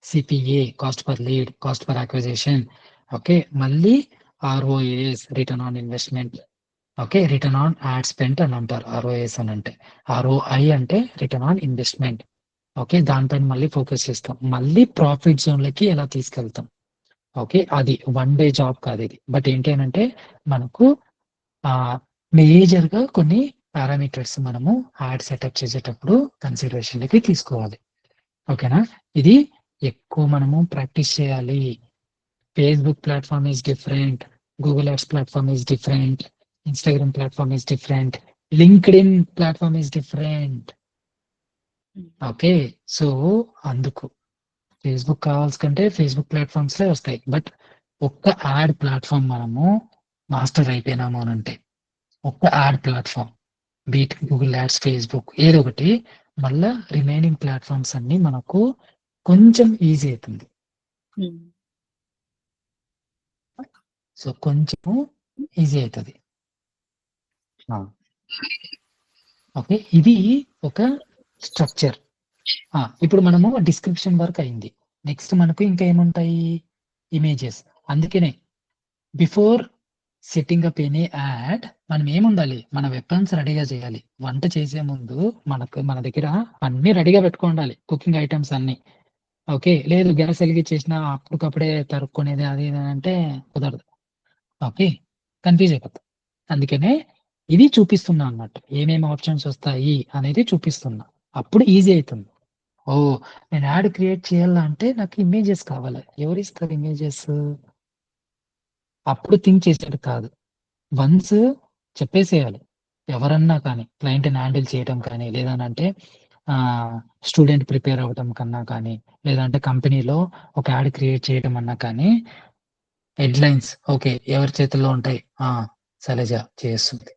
CPA, cost per lead, cost per acquisition. Okay, మళ్ళీ ROAS, return on investment. Okay, return on ad spend అని అంటారు ROS అని అంటే. ROI అంటే రిటర్న్ ఆన్ ఇన్వెస్ట్మెంట్. ఓకే, దానిపైన మళ్ళీ focus చేస్తాం, మళ్ళీ ప్రాఫిట్ జోన్లకి ఎలా తీసుకెళ్తాం. ఓకే, అది 1 డే జాబ్ కాదు ఇది. బట్ ఏంటి అంటే మనకు మేజర్ గా కొన్ని పారామీటర్స్ మనము యాడ్ సెటప్ చేసేటప్పుడు కన్సిడరేషన్ లోకి తీసుకోవాలి. ఓకేనా, ఇది ఎక్కువ మనము ప్రాక్టీస్ చేయాలి. Facebook platform is different, Google ads platform is different, Instagram platform is different, linked in platform is different. Okay, so అందుకు ఫేస్బుక్ కావాల్సి కంటే ఫేస్బుక్ ప్లాట్ఫామ్స్ లే వస్తాయి. బట్ ఒక్క యాడ్ ప్లాట్ఫామ్ మనము మాస్టర్ అయిపోయినాము అని అంటే, ఒక్క add platform, beat Google ads, Facebook, ఏదో ఒకటి, మళ్ళా రిమైనింగ్ ప్లాట్ఫామ్స్ అన్ని మనకు కొంచెం ఈజీ అవుతుంది. సో కొంచెం ఈజీ అవుతుంది. ఓకే, ఇది ఒక స్ట్రక్చర్. ఇప్పుడు మనము డిస్క్రిప్షన్ వర్క్ అయింది. నెక్స్ట్ మనకు ఇంకా ఏముంటాయి, ఇమేజెస్. అందుకనే before setting up any add మనం ఏముండాలి, మన వెపన్స్ రెడీగా చేయాలి. వంట చేసే ముందు మన దగ్గర అన్ని రెడీగా పెట్టుకోండాలి, కుకింగ్ ఐటమ్స్ అన్ని. ఓకే, లేదు గ్యాస్ వెలిగించేసిన అప్పటికప్పుడే తరుక్కునేది అది ఇది అంటే కుదరదు. ఓకే, కన్ఫ్యూజ్ అయిపోతాం. అందుకనే ఇది చూపిస్తున్నా అన్నట్టు, ఏమేమి ఆప్షన్స్ వస్తాయి అనేది చూపిస్తున్నా. అప్పుడు ఈజీ అవుతుంది. నేను యాడ్ క్రియేట్ చేయాలంటే నాకు ఇమేజెస్ కావాలి, ఎవరు ఇస్తారు ఇమేజెస్? అప్పుడు థింక్ చేసేది కాదు, వన్స్ చెప్పేసేయాలి. ఎవరన్నా కానీ క్లయింట్ని హ్యాండిల్ చేయడం కానీ, లేదంటే స్టూడెంట్ ప్రిపేర్ అవ్వడం కన్నా కానీ, లేదంటే కంపెనీలో ఒక యాడ్ క్రియేట్ చేయడం అన్నా కానీ, హెడ్లైన్స్ ఓకే ఎవరి చేతుల్లో ఉంటాయి, శైలజ చేస్తుంది.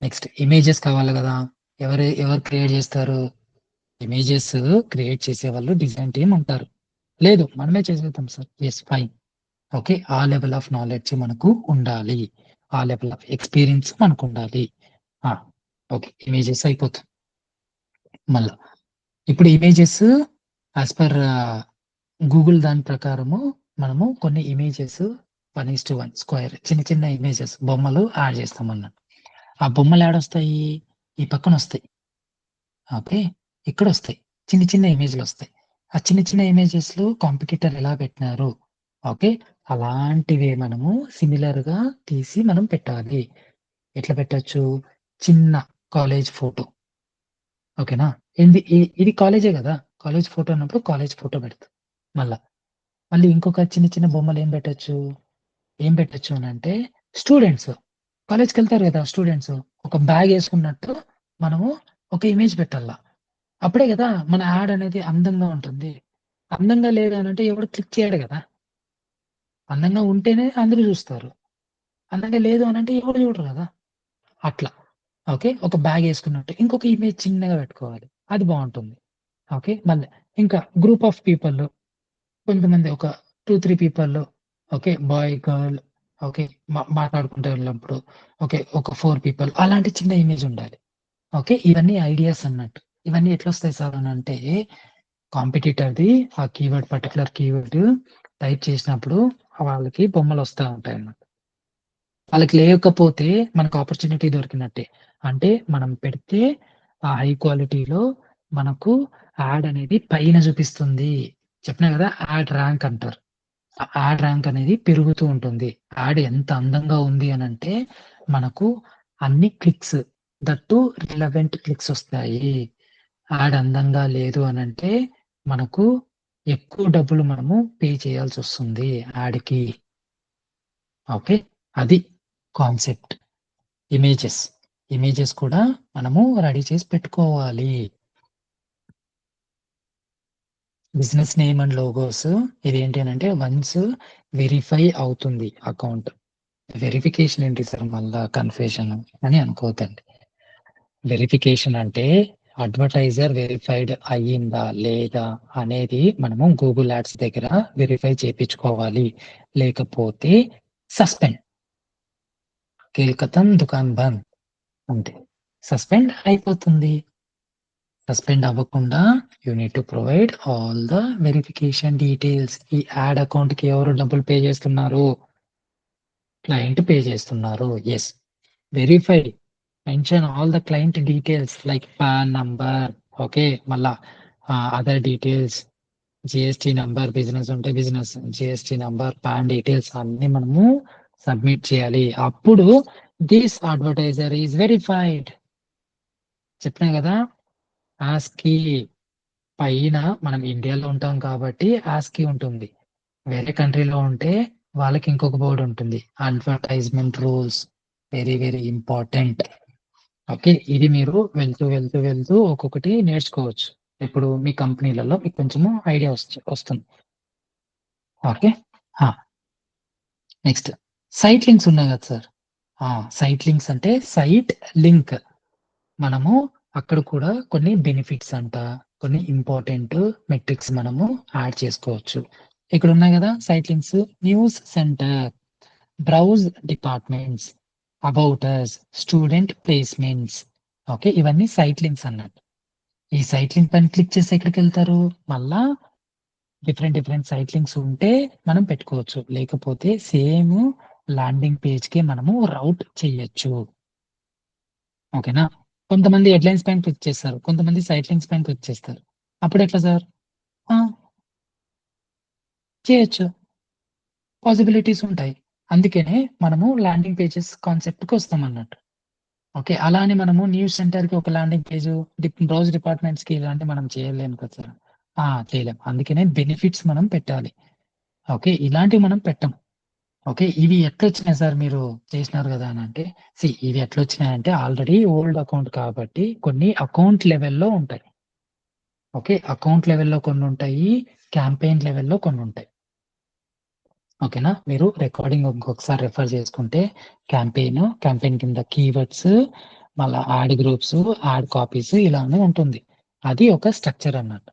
నెక్స్ట్ ఇమేజెస్ కావాలి కదా, ఎవరు క్రియేట్ చేస్తారు? ఇమేజెస్ క్రియేట్ చేసే వాళ్ళు డిజైన్ టీమ్ ఉంటారు, లేదు మనమే చేసేద్దాం సార్. Yes fine. ఓకే, ఆ లెవెల్ ఆఫ్ నాలెడ్జ్ మనకు ఉండాలి, ఆ లెవెల్ ఆఫ్ ఎక్స్పీరియన్స్ మనకు ఉండాలి. ఓకే, ఇమేజెస్ అయిపోతుంది. మళ్ళా ఇప్పుడు ఇమేజెస్ యాజ్ పర్ గూగుల్ దాని ప్రకారము మనము కొన్ని ఇమేజెస్ 1:1 స్క్వేర్ చిన్న చిన్న ఇమేజెస్ బొమ్మలు యాడ్ చేస్తాం అన్నట్టు. ఆ బొమ్మలు యాడొస్తాయి, ఈ పక్కన వస్తాయి. ఓకే, ఇక్కడ వస్తాయి, చిన్న చిన్న ఇమేజ్లు వస్తాయి. ఆ చిన్న చిన్న ఇమేజెస్ లో కాంపిటీటర్ ఎలా పెట్టినారు, ఓకే, అలాంటివే మనము సిమిలర్ గా తీసి మనం పెట్టాలి. ఎట్లా పెట్టచ్చు, చిన్న కాలేజ్ ఫోటో. ఓకేనా, ఇది కాలేజే కదా, కాలేజ్ ఫోటో అన్నప్పుడు కాలేజ్ ఫోటో పెడతాం. మళ్ళీ ఇంకొక చిన్న చిన్న బొమ్మలు ఏం పెట్టచ్చు అని అంటే, స్టూడెంట్స్ కాలేజ్కి వెళ్తారు కదా, స్టూడెంట్స్ ఒక బ్యాగ్ వేసుకున్నట్టు మనము ఒక ఇమేజ్ పెట్టాలా. అప్పుడే కదా మన యాడ్ అనేది అందంగా ఉంటుంది. అందంగా లేదు అని అంటే ఎవడు క్లిక్ చేయడు కదా. అందంగా ఉంటేనే అందరూ చూస్తారు, అందంగా లేదు అని అంటే ఎవరు చూడరు కదా. అట్లా ఓకే, ఒక బ్యాగ్ వేసుకున్నట్టు ఇంకొక ఇమేజ్ చిన్నగా పెట్టుకోవాలి, అది బాగుంటుంది. ఓకే, మళ్ళీ ఇంకా గ్రూప్ ఆఫ్ పీపుల్, కొంతమంది ఒక 2-3 people, okay, boy girl, okay, మాట్లాడుకుంటూ వెళ్ళినప్పుడు ఓకే ఒక 4 పీపుల్, అలాంటి చిన్న ఇమేజ్ ఉండాలి. ఓకే, ఇవన్నీ ఐడియాస్ అన్నట్టు. ఇవన్నీ ఎట్లా వస్తాయి సార్ అని అంటే, కాంపిటీటర్ది ఆ కీవర్డ్ పర్టికులర్ కీవర్డ్ టైప్ చేసినప్పుడు వాళ్ళకి బొమ్మలు వస్తూ ఉంటాయి అన్నమాట. వాళ్ళకి లేకపోతే మనకు ఆపర్చునిటీ దొరికినట్టే. అంటే మనం పెడితే ఆ హై క్వాలిటీలో మనకు యాడ్ అనేది పైన చూపిస్తుంది. చెప్పినా కదా, యాడ్ ర్యాంక్ అంటారు. ఆ యాడ్ ర్యాంక్ అనేది పెరుగుతూ ఉంటుంది. యాడ్ ఎంత అందంగా ఉంది అని అంటే మనకు అన్ని క్లిక్స్, దట్టు రిలవెంట్ క్లిక్స్ వస్తాయి. యాడ్ అందంగా లేదు అని అంటే మనకు ఎక్కువ డబ్బులు మనము పే చేయాల్సి వస్తుంది యాడ్కి. ఓకే, అది కాన్సెప్ట్. ఇమేజెస్ కూడా మనము రెడీ చేసి పెట్టుకోవాలి. బిజినెస్ నేమ్ అండ్ లోగోస్ ఇది ఏంటి అని అంటే, వన్స్ వెరిఫై అవుతుంది అకౌంట్, వెరిఫికేషన్ ఏంటి సార్ మళ్ళా కన్ఫ్యూషన్ అని అనుకోవద్దండి. వెరిఫికేషన్ అంటే అడ్వర్టైజర్ వెరిఫైడ్ అయ్యిందా లేదా అనేది మనము గూగుల్ యాడ్స్ దగ్గర వెరిఫై చేయించుకోవాలి. లేకపోతే సస్పెండ్, కేల్కతం దుకాన్ బంద్, అంతే, సస్పెండ్ అయిపోతుంది. సస్పెండ్ అవ్వకుండా you need to provide all the verification details. ఈ యాడ్ అకౌంట్ కి ఎవరు డబ్బులు పే చేస్తున్నారు, క్లయింట్ పే చేస్తున్నారు. Yes, verify, mention all the client details like PAN number, okay, మళ్ళా other details, GST number, business ఉంటే business GST number, PAN details అన్ని మనము సబ్మిట్ చేయాలి. అప్పుడు దిస్ అడ్వర్టైజర్ ఈజ్ వెరిఫైడ్. చెప్పినా కదా, ఆస్కీ పైన మనం ఇండియాలో ఉంటాం కాబట్టి ఆస్కీ ఉంటుంది, వేరే కంట్రీలో ఉంటే వాళ్ళకి ఇంకొక బోర్డు ఉంటుంది. Advertisement rules very very important. Okay, ఇది మీరు వెళ్తూ ఒక్కొక్కటి నేర్చుకోవచ్చు. ఇప్పుడు మీ కంపెనీలలో మీకు కొంచెము ఐడియా వస్తుంది. ఓకే, నెక్స్ట్ సైట్ లింక్స్ ఉన్నాయి కదా సార్. సైట్ లింక్స్ అంటే సైట్ లింక్, మనము అక్కడ కూడా కొన్ని బెనిఫిట్స్ అంట, కొన్ని ఇంపార్టెంట్ మెట్రిక్స్ మనము యాడ్ చేసుకోవచ్చు. ఇక్కడ ఉన్నాయి కదా site links, news centre, browse departments, about us, student placements. Okay, ఇవన్నీ సైట్ లింక్స్ అన్నట్టు. ఈ సైట్ లింక్ పైన క్లిక్ చేసి ఎక్కడికి వెళ్తారు, మళ్ళా డిఫరెంట్ సైట్ లింక్స్ ఉంటే మనం పెట్టుకోవచ్చు, లేకపోతే సేమ్ ల్యాండింగ్ పేజ్ కి మనము రౌట్ చేయొచ్చు. ఓకేనా, కొంతమంది హెడ్లైన్స్ పైన క్లిక్ చేస్తారు, కొంతమంది సైట్ లింక్స్ పైన క్లిక్ చేస్తారు. అప్పుడు ఎట్లా సార్, చేయొచ్చు, పాసిబిలిటీస్ ఉంటాయి. అందుకనే మనము ల్యాండింగ్ పేజెస్ కాన్సెప్ట్ కి వస్తాం అన్నట్టు. ఓకే, అలానే మనము న్యూస్ సెంటర్ కి ఒక ల్యాండింగ్ పేజ్, బ్రౌజ్ డిపార్ట్మెంట్స్ కి ఇలాంటి మనం చేయలేము కదా సార్. చేయలేం, అందుకనే బెనిఫిట్స్ మనం పెట్టాలి. ఓకే, ఇలాంటివి మనం పెట్టం. ఓకే, ఇవి ఎట్లా వచ్చినాయి సార్ మీరు చేసినారు కదా అని అంటే, ఇవి ఎట్లా వచ్చినాయంటే ఆల్రెడీ ఓల్డ్ అకౌంట్ కాబట్టి కొన్ని అకౌంట్ లెవెల్లో ఉంటాయి. ఓకే, అకౌంట్ లెవెల్లో కొన్ని ఉంటాయి, క్యాంపెయిన్ లెవెల్లో కొన్ని ఉంటాయి. ఓకేనా, మీరు రికార్డింగ్ ఇంకొకసారి రెఫర్ చేసుకుంటే క్యాంపెయిన్ కింద కీవర్డ్స్, మళ్ళీ యాడ్ గ్రూప్స్, యాడ్ కాపీస్ ఇలానే ఉంటుంది. అది ఒక స్ట్రక్చర్ అన్నట్టు.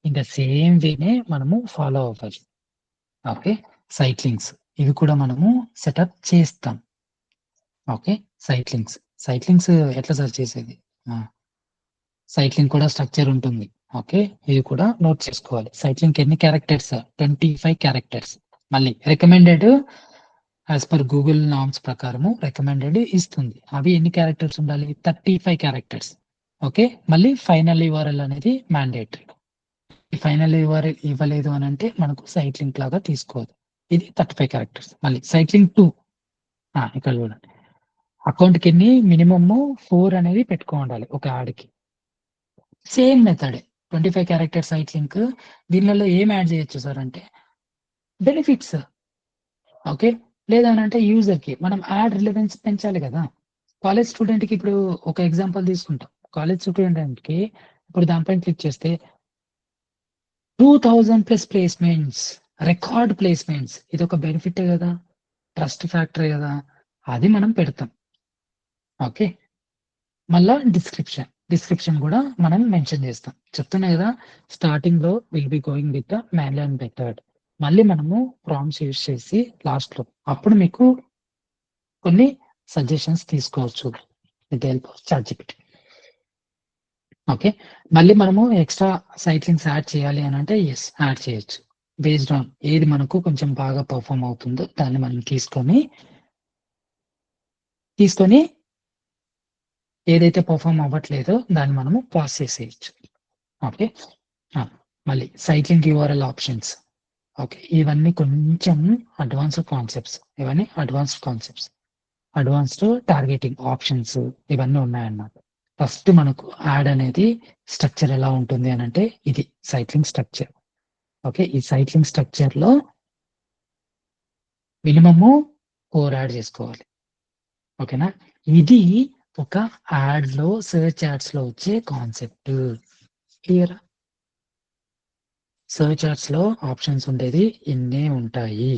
ఇంకా సేమ్ వేనే మనము ఫాలో అవ్వాలి. ఓకే, సైట్ లింక్స్ ఇవి కూడా మనము సెటప్ చేస్తాం. ఓకే, సైట్ లింక్స్ ఎట్లా సెర్చ్ చేసేది? సైట్ లింక్ కూడా స్ట్రక్చర్ ఉంటుంది. ఓకే, ఇది కూడా నోట్ చేసుకోవాలి. సైట్ లింక్ ఎన్ని క్యారెక్టర్స్? 25 క్యారెక్టర్స్. మళ్ళీ recommended as per Google norms ప్రకారము రికమెండెడ్ ఇస్తుంది. అవి ఎన్ని క్యారెక్టర్స్ ఉండాలి? 35 క్యారెక్టర్స్. ఓకే, మళ్ళీ ఫైనల్ URL అనేది మ్యాండేటరీ. ఈ ఫైనల్ URL ఇవ్వలేదు అని అంటే మనకు సైట్ లింక్ లాగా తీసుకోవద్దు. ఇది 35 క్యారెక్టర్స్. మళ్ళీ సైట్ లింక్ 2 ఇక్కడ చూడండి. అకౌంట్ కి ఎన్ని? మినిమమ్ 4 అనేది పెట్టుకోవాలి ఒక యాడ్కి. Same method 25 character site link. దీనిలో ఏం యాడ్ చేయొచ్చు సార్ అంటే బెనిఫిట్స్. ఓకే, లేదా అంటే యూజర్ కి మనం యాడ్ రిలవెన్స్ పెంచాలి కదా. కాలేజ్ స్టూడెంట్ కి ఇప్పుడు ఒక ఎగ్జాంపుల్ తీసుకుంటాం. కాలేజ్ స్టూడెంట్ కి ఇప్పుడు దానిపైన క్లిక్ చేస్తే 2000+ ప్లేస్మెంట్స్, రికార్డ్ ప్లేస్మెంట్స్. ఇది ఒక బెనిఫిట్ కదా, ట్రస్ట్ ఫ్యాక్టర్ కదా, అది మనం పెడతాం. ఓకే, మళ్ళా డిస్క్రిప్షన్ కూడా మనం మెన్షన్ చేస్తాం. చెప్తున్నా కదా, స్టార్టింగ్ లో will be going with the manual method. మళ్ళీ మనము ప్రాంప్ట్స్ యూజ్ చేసి లాస్ట్ లో అప్పుడు మీకు కొన్ని సజెషన్స్ తీసుకోవచ్చు with help of ChatGPT. Okay, మళ్ళీ మనము ఎక్స్ట్రా సైట్ లింక్స్ యాడ్ చేయాలి అని అంటే ఎస్, యాడ్ చేయొచ్చు. బేస్డ్ ఆన్ ఏది మనకు కొంచెం బాగా పర్ఫామ్ అవుతుందో దాన్ని మనం తీసుకొని ఏదైతే పర్ఫామ్ అవ్వట్లేదో దాన్ని మనము పాస్ చేసేయచ్చు. ఓకే, మళ్ళీ site link URL options. Okay, ఇవన్నీ కొంచెం advanced concepts. Advanced targeting options ఇవన్నీ ఉన్నాయన్నమాట. ఫస్ట్ మనకు యాడ్ అనేది స్ట్రక్చర్ ఎలా ఉంటుంది అని అంటే ఇది సైట్ లింక్ స్ట్రక్చర్. ఓకే, ఈ సైట్ లింక్ స్ట్రక్చర్ లో మినిమము 4 యాడ్ చేసుకోవాలి. ఓకేనా, ఇది ఒక యాడ్ లో సెర్చ్ యాడ్స్ లో వచ్చే కాన్సెప్ట్. క్లియర్? సెర్చ్ యాడ్స్ లో ఆప్షన్స్ ఉండేది ఇన్నే ఉంటాయి.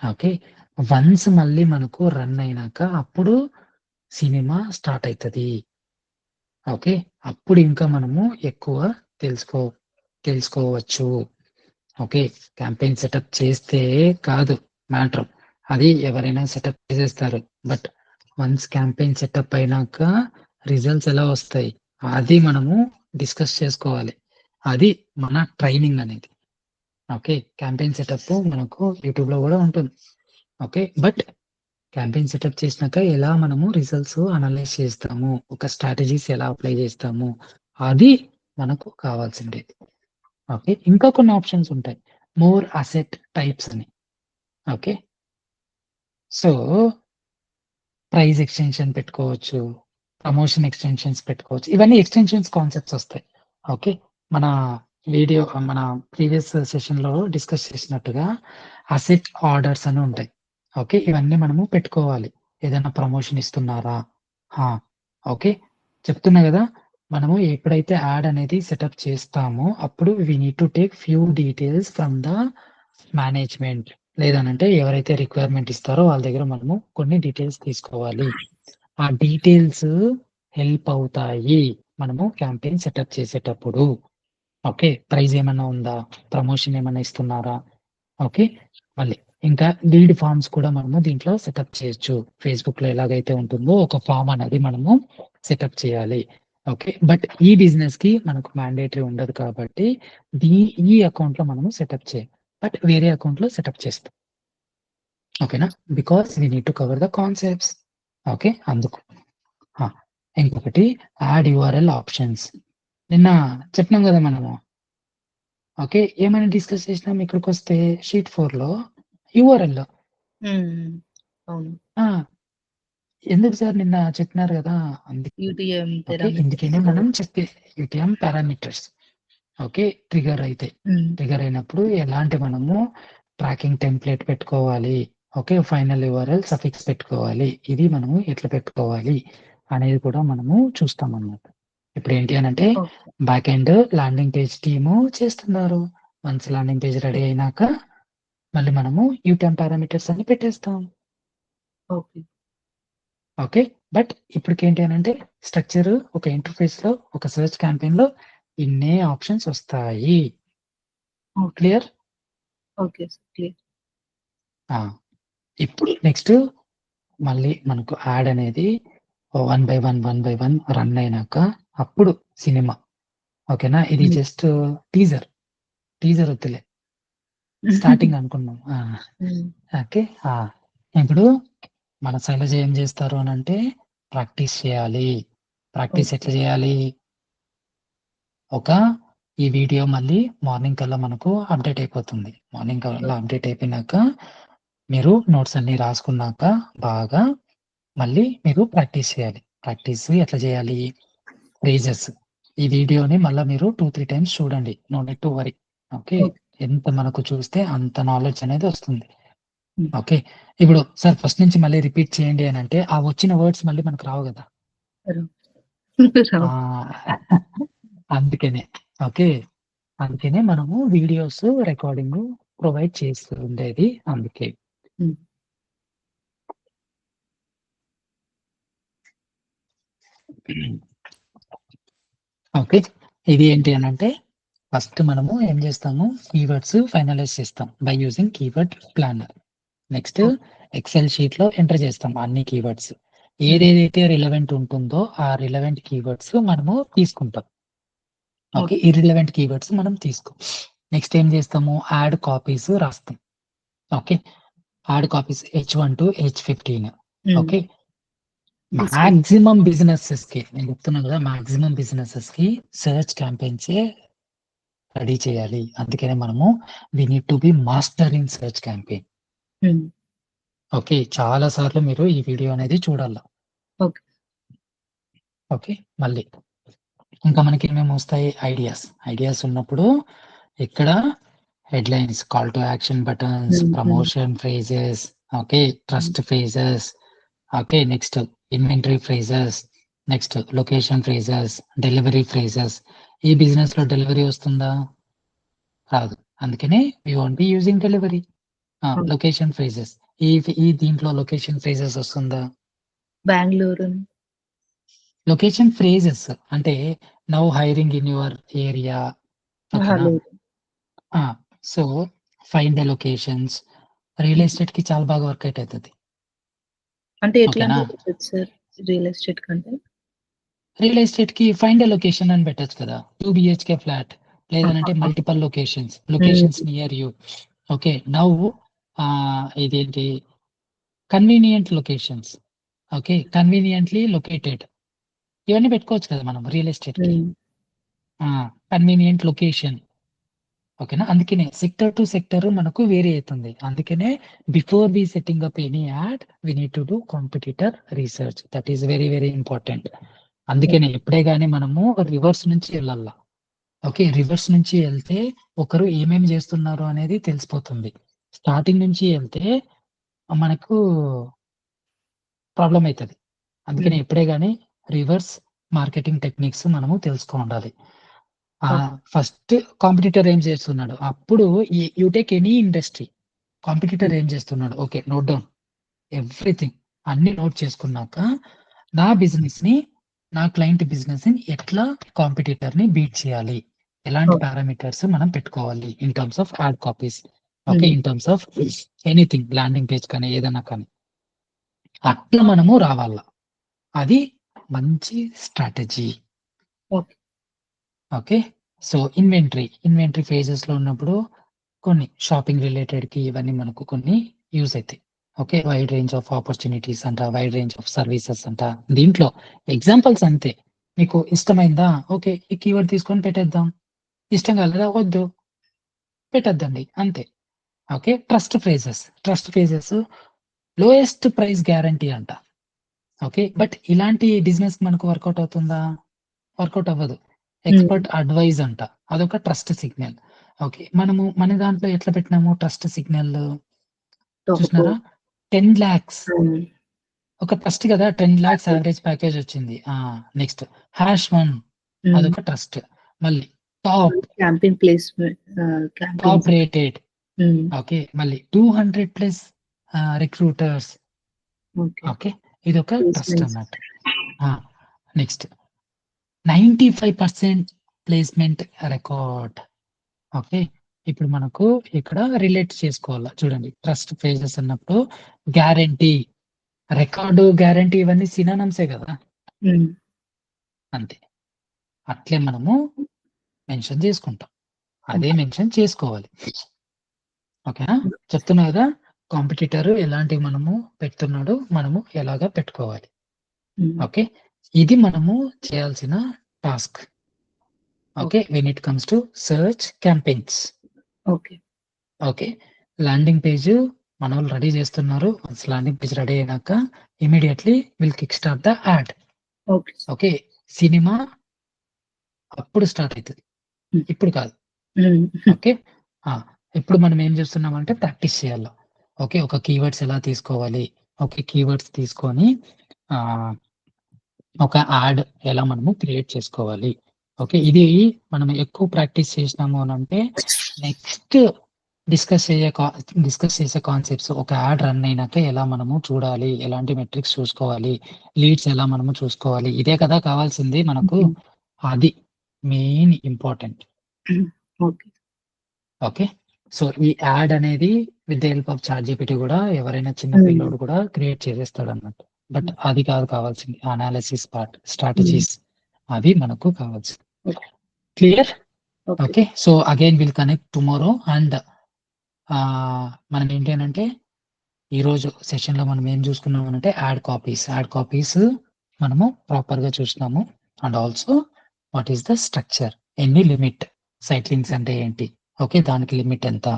ఓకే, వన్స్ మళ్ళీ మనకు రన్ అయినాక అప్పుడు సినిమా స్టార్ట్ అవుతుంది. ఓకే, అప్పుడు ఇంకా మనము ఎక్కువ తెలుసుకోవచ్చు. ఓకే, క్యాంపెయిన్ సెటప్ చేస్తే కాదు మ్యాటర్, అది ఎవరైనా సెటప్ చేసేస్తారు. బట్ వన్స్ క్యాంపెయిన్ సెటప్ అయినాక రిజల్ట్స్ ఎలా వస్తాయి అది మనము డిస్కస్ చేసుకోవాలి. అది మన ట్రైనింగ్ అనేది. ఓకే, క్యాంపెయిన్ సెటప్ మనకు యూట్యూబ్ లో కూడా ఉంటుంది. ఓకే, బట్ క్యాంపెయిన్ సెటప్ చేసినాక ఎలా మనము రిజల్ట్స్ అనలైజ్ చేస్తాము, ఒక స్ట్రాటజీస్ ఎలా అప్లై చేస్తాము, అది మనకు కావాల్సిండేది. ఓకే, ఇంకా కొన్ని ఆప్షన్స్ ఉంటాయి, మోర్ అసెట్ టైప్స్ అని. ఓకే, సో ప్రైస్ ఎక్స్టెన్షన్ పెట్టుకోవచ్చు, ప్రమోషన్ ఎక్స్టెన్షన్స్ పెట్టుకోవచ్చు. ఇవన్నీ ఎక్స్టెన్షన్స్ కాన్సెప్ట్స్ వస్తాయి. ఓకే, మన మన ప్రీవియస్ సెషన్ లో డిస్కస్ చేసినట్టుగా అసెట్ ఆర్డర్స్ అని ఉంటాయి. ఓకే, ఇవన్నీ మనము పెట్టుకోవాలి. ఏదైనా ప్రమోషన్ ఇస్తున్నారా? ఓకే, చెప్తున్నా కదా, మనము ఎప్పుడైతే యాడ్ అనేది సెటప్ చేస్తామో అప్పుడు we need to take few details from the management. లేదనంటే ఎవరైతే రిక్వైర్మెంట్ ఇస్తారో వాళ్ళ దగ్గర మనము కొన్ని డీటెయిల్స్ తీసుకోవాలి. ఆ డీటెయిల్స్ హెల్ప్ అవుతాయి మనము క్యాంపెయిన్ సెటప్ చేసేటప్పుడు. ఓకే, ప్రైజ్ ఏమైనా ఉందా, ప్రమోషన్ ఏమైనా ఇస్తున్నారా? ఓకే, మళ్ళీ ఇంకా లీడ్ ఫార్మ్స్ కూడా మనము దీంట్లో సెటప్ చేయొచ్చు. ఫేస్బుక్ లో ఎలాగైతే ఉంటుందో ఒక ఫామ్ అనేది మనము సెటప్ చేయాలి. ఓకే, బట్ ఈ బిజినెస్ కి మనకు మ్యాండేటరీ ఉండదు కాబట్టి ఈ అకౌంట్ లో మనము సెటప్ చేయం, బట్ వేరే అకౌంట్ లో సెటప్ చేస్తాం. ఓకేనా, because we need to cover the concepts. Okay, అందుకు ఇంకొకటి యాడ్ URL ఆప్షన్స్. నిన్న చెప్పినాం కదా మనము. ఓకే, ఏమైనా డిస్కస్ చేసినాం ఇక్కడికి వస్తే షీట్ 4 లో URL లో. అవును, ఎందుకు సార్ నిన్న చెప్పినారు కదా, UTM ఇందుకనే మనం చెప్పే UTM పారామీటర్స్. ఓకే, ట్రిగర్ అయినప్పుడు ఎలాంటి మనము ట్రాకింగ్ టెంప్లెట్ పెట్టుకోవాలి. ఓకే, ఫైనల్ URL సఫిక్స్ పెట్టుకోవాలి. ఇది మనము ఎట్లా పెట్టుకోవాలి అనేది కూడా మనము చూస్తాం అన్నమాట. ఇప్పుడు ఏంటి అని అంటే back end landing page team చేస్తున్నారు. వన్స్ ల్యాండింగ్ పేజ్ రెడీ అయినాక మళ్ళీ మనము UTM పారామీటర్స్ అన్ని పెట్టేస్తాం. ఓకే, బట్ ఇప్పటికి ఏంటి అని అంటే స్ట్రక్చర్ ఒక ఇంటర్ఫేస్ లో ఒక సెర్చ్ క్యాంపెయిన్ లో ఇన్నే ఆప్షన్స్ వస్తాయి. Okay. Clear? Okay sir. Clear. ఇప్పుడు నెక్స్ట్ మళ్ళీ మనకు యాడ్ అనేది 1 బై 1 రన్ అయినాక అప్పుడు సినిమా. ఓకేనా? ఇది హ్మ్. జస్ట్ టీజర్ వద్దులే. స్టార్టింగ్ అనుకున్నాం. హ్మ్. ఓకే. ఇప్పుడు మన శైలజ ఏం చేస్తారు అనంటే ప్రాక్టీస్ చేయాలి. Practice okay. ఎట్లా చేయాలి? ఈ వీడియో మళ్ళీ మార్నింగ్ కల్లా మనకు అప్డేట్ అయిపోతుంది. మార్నింగ్ కల్లా అప్డేట్ అయిపోయినాక మీరు నోట్స్ అన్నీ రాసుకున్నాక బాగా మళ్ళీ మీరు ప్రాక్టీస్ చేయాలి. ప్రాక్టీస్ ఎట్లా చేయాలి? ఫ్రేజెస్. ఈ వీడియోని మళ్ళా మీరు 2, 3 టైమ్స్ చూడండి. No need to worry. Okay. Okay. ఎంత మనకు చూస్తే అంత నాలెడ్జ్ అనేది వస్తుంది. హ్మ్. ఓకే. ఇప్పుడు సార్ ఫస్ట్ నుంచి మళ్ళీ రిపీట్ చేయండి అనంటే ఆ వచ్చిన వర్డ్స్ మళ్ళీ మనకు రావు గదా! రావు. అందుకనే. ఓకే. అందుకనే మనము వీడియోస్ రికార్డింగ్ ప్రొవైడ్ చేస్తూ ఉండేది అందుకే. హ్మ్. ఓకే. ఇది ఏంటి అనంటే ఫస్ట్ మనము ఏం చేస్తాము? కీవర్డ్స్ ఫైనలైజ్ చేస్తాం by using keyword planner. Next okay. Excel షీట్‌లో ఎంటర్ చేస్తాం అన్ని కీవర్డ్స్. హ్మ్. ఏదేదైతే రిలవెంట్ ఉంటుందో ఆ రిలవెంట్ కీవర్డ్స్ మనము తీసుకుంటాం. ఓకే. ఓకే. ఇర్రిలవెంట్ కీవర్డ్స్ మనం తీసుకోం. నెక్స్ట్ ఏం చేస్తాము? యాడ్ కాపీస్ రాస్తాం. Okay. Add copies H1 to H15. హ్మ్. ఓకే. డిస్క్రిప్షన్. మాక్సిమం బిజినెసెస్‌కి నేను చెప్తున్నాను కదా! మాక్సిమం బిజినెసెస్‌కి సెర్చ్ క్యాంపెయిన్సే రెడీ చేయాలి. అందుకనే మనము we need to be master in search campaign. Hmm. Okay. చాలా సార్లు మీరు ఈ వీడియో అనేది చూడాల. ఓకే. ఓకే. మళ్ళీ ఇంకా మనకి ఏమేమి వస్తాయి? ఐడియాస్ ఉన్నప్పుడు ఇక్కడ headlines, call to action buttons, hmm. Hmm. Promotion phrases, okay. Hmm. Trust phrases, okay. Next inventory phrases, next location phrases, delivery phrases. ఈ బిజినెస్‌లో డెలివరీ వస్తుందా? రాదు. అందుకనే we won't B using delivery. Okay. Location phrases. ఈ దీంట్లో location phrases వస్తుందా? Bengaluru. Location phrases అంటే now hiring in your area. అహా! ఓకేనా? లేదు. ఆ! So, find the locations. Real ఎస్టేట్‌కి చాలా బాగా వర్కౌట్ అయితది. అంటే ఓకేనా? ఎట్లాంటివి పెట్టొచ్చు సార్ రియల్ ఎస్టేట్ కంటే? రియల్ ఎస్టేట్‌కి ఫైండ్ ఎ లొకేషన్ అని పెట్టొచ్చు కదా! 2 బీహెచ్‌కే ఫ్లాట్ లేదనంటే ఆహాహా! Multiple hmm. Locations near you. Okay. Now ఇదేంటి convenient locations. Okay. Conveniently located. ఇవన్నీ పెట్టుకోవచ్చు కదా మనం రియల్ ఎస్టేట్‌కి. హ్మ్. Convenient location. ఓకేనా? అందుకనే సెక్టర్ టు సెక్టర్ మనకు వేరీ అయితుంది. అందుకనే before we setting up any ad we need to do competitor research. That is very, very important. అందుకనే ఎప్పుడే గాని మనము రివర్స్ నుంచి ఎళ్ళాల. ఓకే. రివర్స్ నుంచి ఎళ్తే ఒకరు ఏమేమి జేస్తున్నారు అనేది తెలిసిపోతుంది. స్టార్టింగ్ నుంచి ఎళ్తే మనకు ప్రాబ్లమ్ అయితది. అందుకని హ్మ్. ఎప్పుడే గాని రివర్స్ మార్కెటింగ్ టెక్నిక్స్ మనము తెలుసుకోవుండాలి. ఓకే. ఫస్ట్ కాంపిటీటర్ ఏం చేస్తున్నాడు? అప్పుడు you take any industry. Competitor హ్మ్. ఏం చేస్తున్నాడు? ఓకే. Note down everything. అన్నీ నోట్ చేసుకున్నాక నా బిజినెస్‌ని, నా క్లయింట్ బిజినెస్‌ని ఎట్లా కాంపిటీటర్‌ని బీట్ చేయాలి? ఎలాంటి ఓకే. పారామీటర్స్ మనం పెట్టుకోవాలి? In terms of ad copies. Okay. Hmm. In terms of anything landing page కానీ ఏదైనా కానీ. అట్లా మనము రావాల. అది మంచి strategy. Okay. Okay. So, inventory ఫేజెస్‌లో ఉన్నప్పుడు కొన్ని షాపింగ్ రిలేటెడ్‌కి ఇవన్నీ మనకు కొన్ని యూజ్ అయితాయి. Okay. Wide range of opportunities అంట, వైడ్ రేంజ్ ఆఫ్ సర్వీసెస్ అంట. దీంట్లో ఎగ్జాంపుల్స్ అంతే. మీకు ఇష్టమైందా? ఓకే. ఈ కీవర్డ్ తీసుకొని పెట్టేద్దాం. ఇష్టం కాలేదా? వద్దు. పెట్టొద్దండి. అంతే. Okay. Trust phrases lowest price guarantee అంట. ఓకే. బట్ ఇలాంటి బిజినెస్ మనకు వర్కౌట్ అవుతుందా? వర్కౌట్ అవ్వదు. హ్మ్. ఎక్స్‌పర్ట్ అడ్వైస్ అంట. అదొక ట్రస్ట్ సిగ్నల్. ఓకే. మనము మన దాంట్లో ఎట్లా పెట్టినాము ట్రస్ట్ సిగ్నల్ ఒక చూసినారా? 10,00,000 హ్మ్. ఒక ట్రస్ట్ కదా! 10,00,000 అదే. యావరేజ్ ప్యాకేజ్ వచ్చింది. నెక్స్ట్ #1 హ్మ్. అదొక ట్రస్ట్. మళ్ళీ top, campaign placement top campaigns. Rated. హ్మ్. ఓకే. మళ్ళీ 200+ రిక్రూటర్స్. ఓకే. ఓకే. ఇదొక ట్రస్ట్ ప్లేస్‌మెంట్స్. అన్నట్టు. ఆ! Next 95% placement record. ఓకే. ఇప్పుడు మనకు ఇక్కడ రిలేట్ చేసుకోవాలా చూడండి. ట్రస్ట్ పేజెస్ అన్నప్పుడు గ్యారంటీ, రికార్డు, గ్యారంటీ ఇవన్నీ సినానమ్సే కదా. అంతే. అట్లే మనము మెన్షన్ చేసుకుంటాం. అదే మెన్షన్ చేసుకోవాలి. ఓకేనా? చెప్తున్నా కదా, కాంపిటీటర్ ఎలాంటివి మనము పెడుతున్నాడు, మనము ఎలాగా పెట్టుకోవాలి. ఓకే, ఇది మనము చేయాల్సిన task. Okay, when it comes to search campaigns. Okay. Okay, landing page మన వాళ్ళు రెడీ చేస్తున్నారు. ల్యాండింగ్ పేజ్ రెడీ అయినాక immediately will kick start the add. Okay. Okay, cinema అప్పుడు స్టార్ట్ అవుతుంది, ఇప్పుడు కాదు. ఓకే, ఇప్పుడు మనం ఏం చేస్తున్నామంటే ప్రాక్టీస్ చేయాలి. ఓకే, ఒక కీవర్డ్స్ ఎలా తీసుకోవాలి, ఓకే కీవర్డ్స్ తీసుకొని ఒక యాడ్ ఎలా మనము క్రియేట్ చేసుకోవాలి. ఓకే, ఇది మనం ఎక్కువ ప్రాక్టీస్ చేసినాము అని అంటే నెక్స్ట్ డిస్కస్ చేసే కాన్సెప్ట్స్, ఒక యాడ్ రన్ అయినాక ఎలా మనము చూడాలి, ఎలాంటి మెట్రిక్స్ చూసుకోవాలి, లీడ్స్ ఎలా మనము చూసుకోవాలి, ఇదే కదా కావాల్సింది మనకు. అది మెయిన్ ఇంపార్టెంట్. ఓకే, సో ఈ యాడ్ అనేది with the help of ChatGPT కూడా ఎవరైనా చిన్న పిల్లోడు కూడా క్రియేట్ చేసేస్తాడు అన్నట్టు. బట్ అది కాదు కావాల్సింది, అనాలిసిస్ పార్ట్, స్ట్రాటజీస్, అవి మనకు కావాల్సింది. Clear? Okay, so again will connect tomorrow. And మనం ఏంటి అంటే ఈరోజు సెషన్ లో మనం ఏం చూసుకున్నాం అంటే యాడ్ కాపీస్ మనము ప్రాపర్ గా చూసినాము. And also what is the structure, ఎన్ని లిమిట్, సైట్ లింక్స్ అంటే ఏంటి, ఓకే దానికి లిమిట్ ఎంత,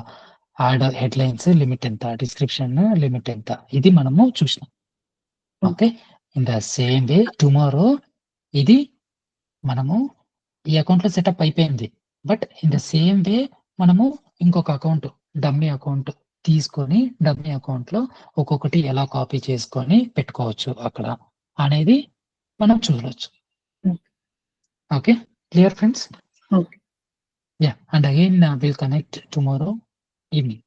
యాడ్ హెడ్లైన్స్ లిమిట్ ఎంత, డిస్క్రిప్షన్ లిమిట్ ఎంత, ఇది మనము చూసినాం. Okay, in the same way tomorrow ఇది మనము ఈ అకౌంట్ లో సెటప్ అయిపోయింది. But in the same way మనము ఇంకొక అకౌంట్, డమ్మీ అకౌంట్ తీసుకొని డమ్మీ అకౌంట్ లో ఒక్కొక్కటి ఎలా కాపీ చేసుకొని పెట్టుకోవచ్చు అక్కడ అనేది మనం చూడవచ్చు. Okay, clear friends? Okay. Yeah, and again we'll connect tomorrow evening.